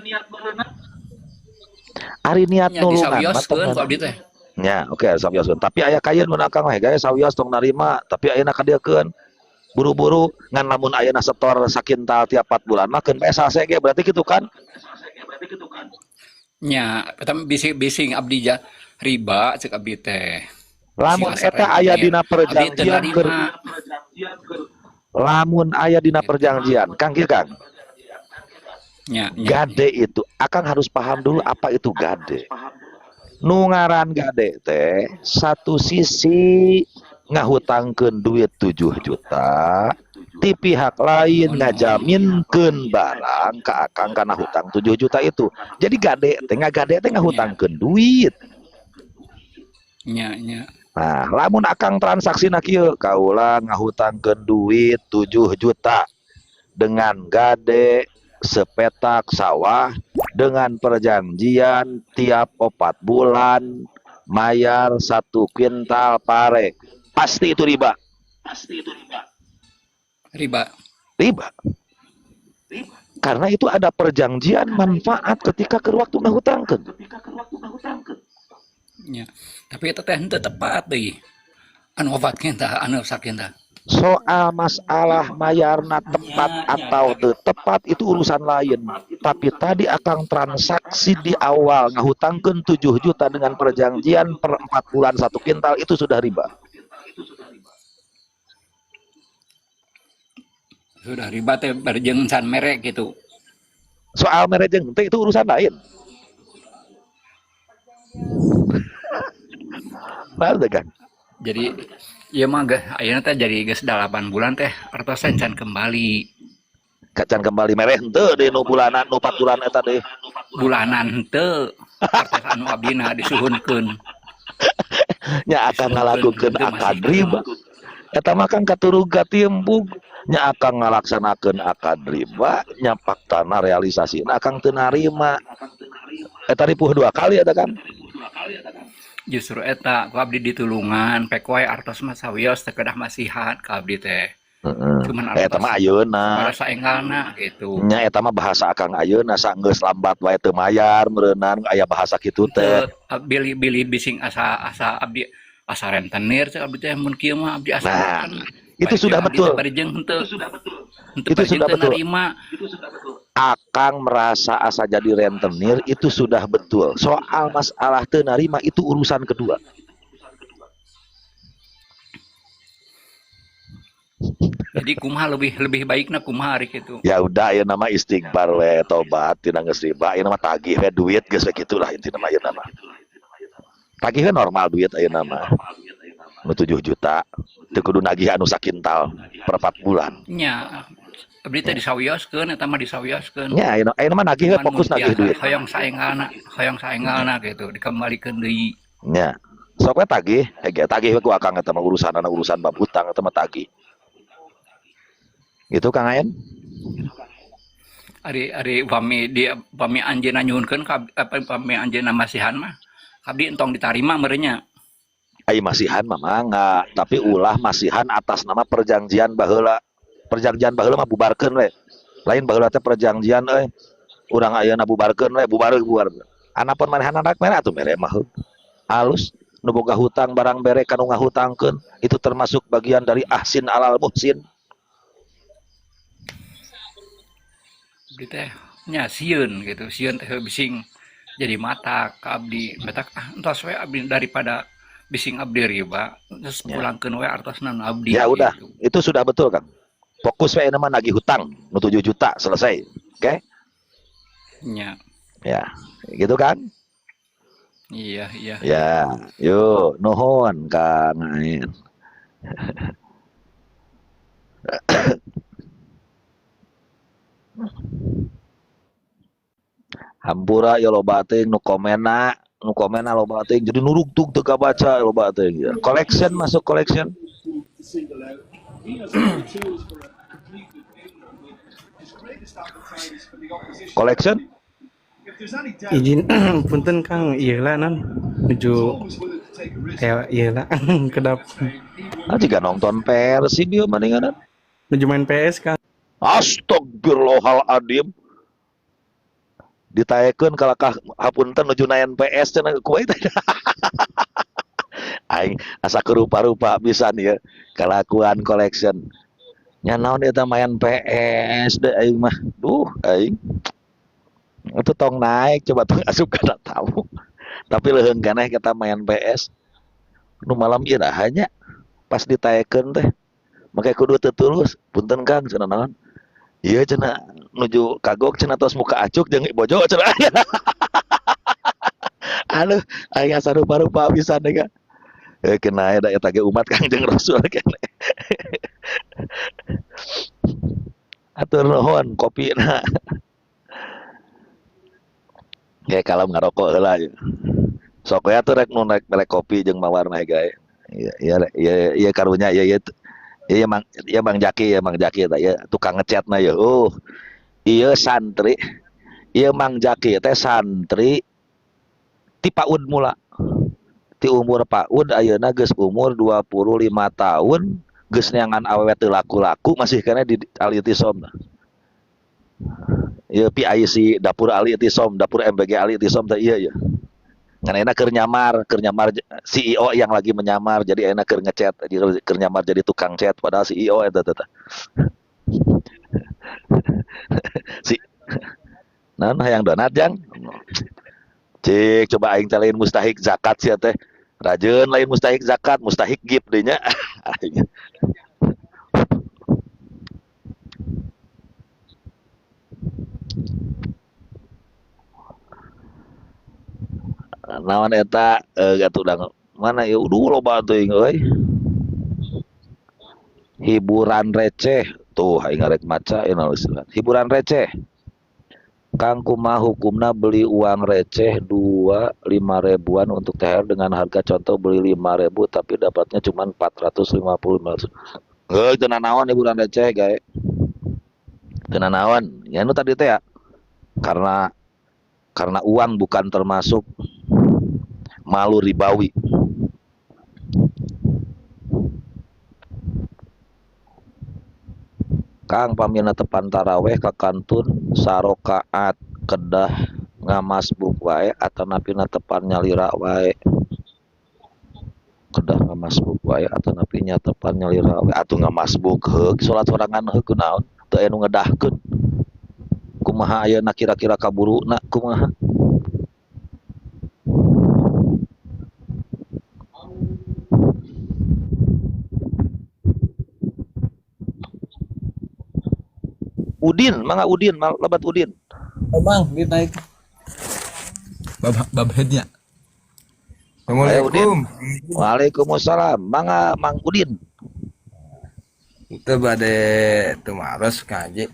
ari niat nulungan mah tong abdi teh. Nya, oke sawioskeun. Tapi aya kayeun mun Akang we gaya sawios tong narima, tapi ayeuna kadeukeun buru-buru ngan lamun ayeuna setor sakintal tiap 4 bulan mah keun SAC ge berarti kitu kan? Nya, eta bising abdi riba cek abdi teh. Lamun eta aya dina perjanjian keur lamun aya dina perjanjian, Kang kieu Kang. Gade itu, Akang harus paham dulu apa itu gade. Nu ngaran gade teh satu sisi ngahutangkeun duit 7 juta, ti pihak lain ngajaminkeun barang ka Akang kana hutang 7 juta itu. Jadi gade teh ngahutangkeun duit. Nya. Nah, lamun Akang transaksina kieu, kaula ngahutangkeun duit 7 juta dengan gade sepetak sawah dengan perjanjian tiap 4 bulan mayar 1 kintal pare. Pasti itu riba. Riba. Karena itu ada perjanjian manfaat ketika ke waktu ngahutangkeun. Ya. Tapi itu teh henteu tepat deui. Anu obat kinta, anu sakinta. Soal masalah mayarna tepat atau teu tepat itu urusan lain. Tapi tadi Akang transaksi di awal ngahutangkeun 7 juta dengan perjanjian per 4 bulan 1 kintal itu sudah riba. Sudah riba teh barjeng can merek gitu. Soal merek jeung teh itu urusan lain. Benar kan? Jadi ieu mah ayeuna teh jadi geus 8 bulan teh artos can kembali. Can kembali merek henteu deui nu bulanan nu 4 bulan eta deui. Bulanan henteu. Artos anu abdina disuhunkeun. Nya akan ngalakukeun akad riba. Eta mah kan katuruga tiembug. Nya Akang ngalaksanakeun akad riba, nya faktana realisasina Akang teu narima. Eta ripuh 2 kali eta kan. Justru eta ku abdi ditulungan pek wae artos mah sawios teu kedah masihan ka abdi teh. Cuman Eta mah ayeuna. Rasa enggalna gitu. Nya eta mah bahasa Akang ayeuna sanggeus lambat wae teu mayar meureunnan aya bahasa kitu teh. Bili bising asa abdi asa rentenir teh abdi teh mun kieu mah abdi asa Nah, kan itu sudah betul. parijeng henteu Itu sudah betul. nerima. Akang merasa asa jadi rentenir itu sudah betul. Soal masalah teu narima itu urusan kedua. Jadi kumaha lebih baikna kumaha ari kitu. Ya udah ya nama istighfar we tobat tina geus riba ieu nama tagih we duit geus gitulah intina mah ieu nama. Tagih we normal duit ayeuna mah. Nu 7 juta teu kudu nagih anu sakintal per 4 bulan. Nya abdi teh disawioskeun eta mah disawioskeun. Nya ayeuna mah nagih we fokus nagih duit. Hoyong saengalna gitu dikembalikeun deui. Nya. Sok we tagih, hege tagih we ku akang eta mah urusan bab hutang eta mah tagih. Gitu Kang Ayen? Ari pami anjeunna nyuhunkeun ka pami anjeunna masihan mah abdi entong ditarima merenya. Ai masihan mah mangga, tapi ulah masihan atas nama perjanjian baheula. Perjanjian baheula mah bubarkeun we. Lain baheula teh perjanjian euy. Urang ayeuna bubarkeun we, bubarkeun. Anapun manehan anak mere atuh mere mah. Halus nu boga hutang barang bere kanu ngahutangkeun itu termasuk bagian dari ahsin alal muhsin. Abdi teh nya sieun gitu, sieun teh bising jadi mata ka abdi. Metak entos we abdi daripada bising abdi riba, terus pulangkeun we artosna nu abdi. Ya udah, gitu. itu sudah betul Kang. Fokus we nama nagih hutang nu 7 juta selesai. Oke? Nya. Ya, gitu kan? Iya. Ya, yuk nuhun Kang Ain. Hampura ya loba teuing nu komena loba teuing jadi nurugtug teu kabaca loba teuing ya. Collection masuk collection. Collection? Izin punten Kang ieu lah non nuju ieu lah kedap. Jika nonton Persib ieu mendingan nuju main PS Kang. Astagfirullahaladzim. Ditaekeun kalakah hapunten nuju naen PS cenah kumaha teh. Aing asa kerupa-rupa pisan ieu kalakuan collection. Nya naon eta main PS deh aing mah. Duh aing. Itu tong naik coba tong asup kana tamu. Tapi leuheung keneh kita main PS. Nu malam ieu hanya pas ditaekeun teh. Make kudu teu tulus. Punten Kang cenah naon? Iya cenah nuju kagok cenah tos muka acuk jeung bojo cenah. Aduh, aing asa rupa-rupa pisan deh Kang. Kena da eta ge umat Kangjeng Rasul keneh. Atur nuhun kopina. Kayak kalau ngarokok heula. Sok we atuh rek nu rek kopi jeung mawarna gae. Iya karunya iya Mang Jaki eta ya tukang ngechatna ya. Ieu santri. Ieu Mang Jaki teh santri ti PAUD mula. Ti umur PAUD ayeuna geus umur 25 tahun, geus neangan awewe teu laku-laku masih kena di Ali Tisom. Ieu PIC dapur Ali Tisom, dapur MBG Ali Tisom teh ieu ya. Ngan enak keur nyamar CEO yang lagi menyamar jadi enak keur ngechat keur nyamar jadi tukang chat padahal CEO eta teh. Si naon hayang donat jang? Cik coba aing teh lain mustahik zakat sia teh. Rajeun lain mustahik zakat, mustahik gift deui nya. Naon eta gatudang mana ya loba teuing euy. Hiburan receh tuh aing arek maca hiburan receh. Kang kumaha hukumna beli uang receh 5 ribuan untuk THR dengan harga contoh beli 5.000 tapi dapatnya cuma 450. Teu naon hiburan receh gae. Teu naon. Ya nu tadi teh ya. Karena uang bukan termasuk malu ribawi. Kang pamina tepan taraweh ka kantun sarokaat kedah ngamasbuk wae atau napina tepan nyalira wae. kedah ngamasbuk wae atau napi nyatepan nyalira we atuh ngamasbuk heuk salat sorangan heuk kunaon teu anu ngedahkeun kumaha ayeuna kira-kira kaburuna kumaha. Udin, mangga Udin, lebat Udin. Oh bang, ditaik bab headnya. Assalamualaikum. Waalaikumsalam. Mangga Mang Udin. Itu bade tumaros ngaji.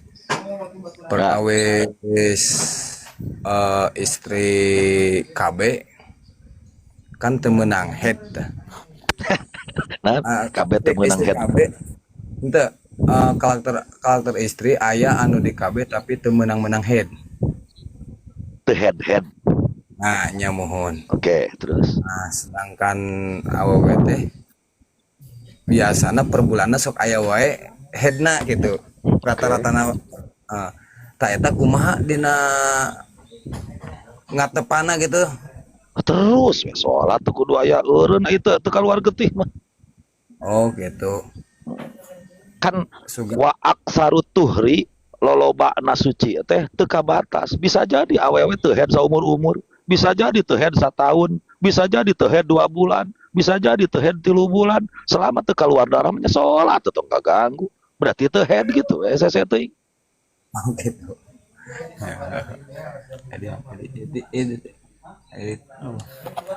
Perkawis istri KB kan temenang head. Nah, KB temenang head. Ente karakter istri ayah anu di KB tapi temenang head. Head. Nah, nya mohon. Oke, terus. Nah, sedangkan awewe teh biasana per bulanna sok aya wae headna gitu. Rata-ratana tak eta kumaha dina ngatepana gitu. Terus we salat teu kudu aya eureun itu teu kaluar getih mah. Oh, gitu. Kan wa aksaru tuhri loloba nasuci teh teu kabatas. Bisa jadi awewe teu head saumur-umur. Bisa jadi teu head setahun, bisa jadi teu head 2 bulan, bisa jadi teu head 3 bulan. Selama teu kaluar darah mah salat teu tong kaganggu. Berarti teu head gitu SST teuing. Oh, gitu.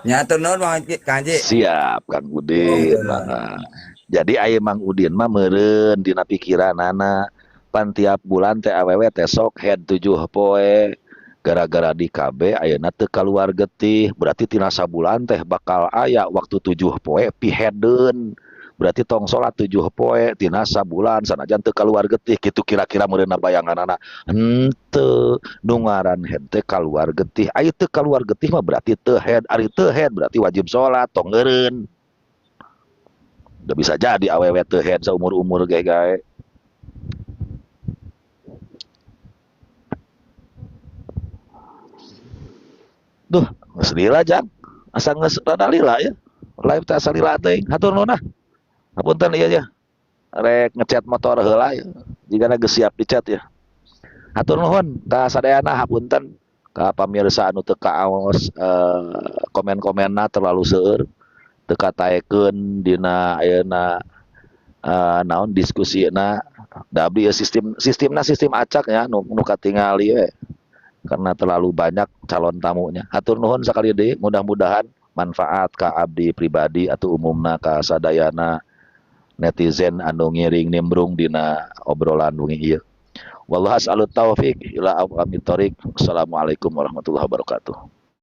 Nya atuh nuhun Mang Kanji. Siap Kang Udin. Nah, jadi aya Mang Udin mah meureun dina pikiranana pan tiap bulan teh awewe teh sok head 7 poe. Gara-gara di KB ayeuna teu kaluar getih, berarti tina sabulan teh bakal aya waktu 7 poe pihedeun. Berarti tong salat 7 poe tina sabulan sanajan teu kaluar getih kitu kira-kira meureunna bayanganana. Henteu nu ngaran head teh kaluar getih. Aya teu kaluar getih mah berarti teu head, ari teu head berarti wajib salat tong eureun. Udah bisa jadi awewe teu head saumur-umur gae-gae. Duh, geus lila Jang. Asa geus rada lila ya. Live teh asa lila teuing. Hatur nuhun ah. Hapunten ieu ya. Rek ngecat motor heula ya. Jigana geus siap dicat ya. Hatur nuhun ka sadayana hapunten ka pamirsa anu teu kaos komen-komenna terlalu seueur. Teu kataekeun dina ayeuna naon diskusina. Da abdi sistemna sistem acak ya nu katingali we. Karena terlalu banyak calon tamunya. Hatur nuhun sakali deui, mudah-mudahan manfaat ka abdi pribadi atau umumna ka sadayana netizen anu ngiring nimbrung dina obrolan wengi ieu. Wallahu as'alut taufiq ila aqwamit thoriq. Assalamualaikum warahmatullahi wabarakatuh.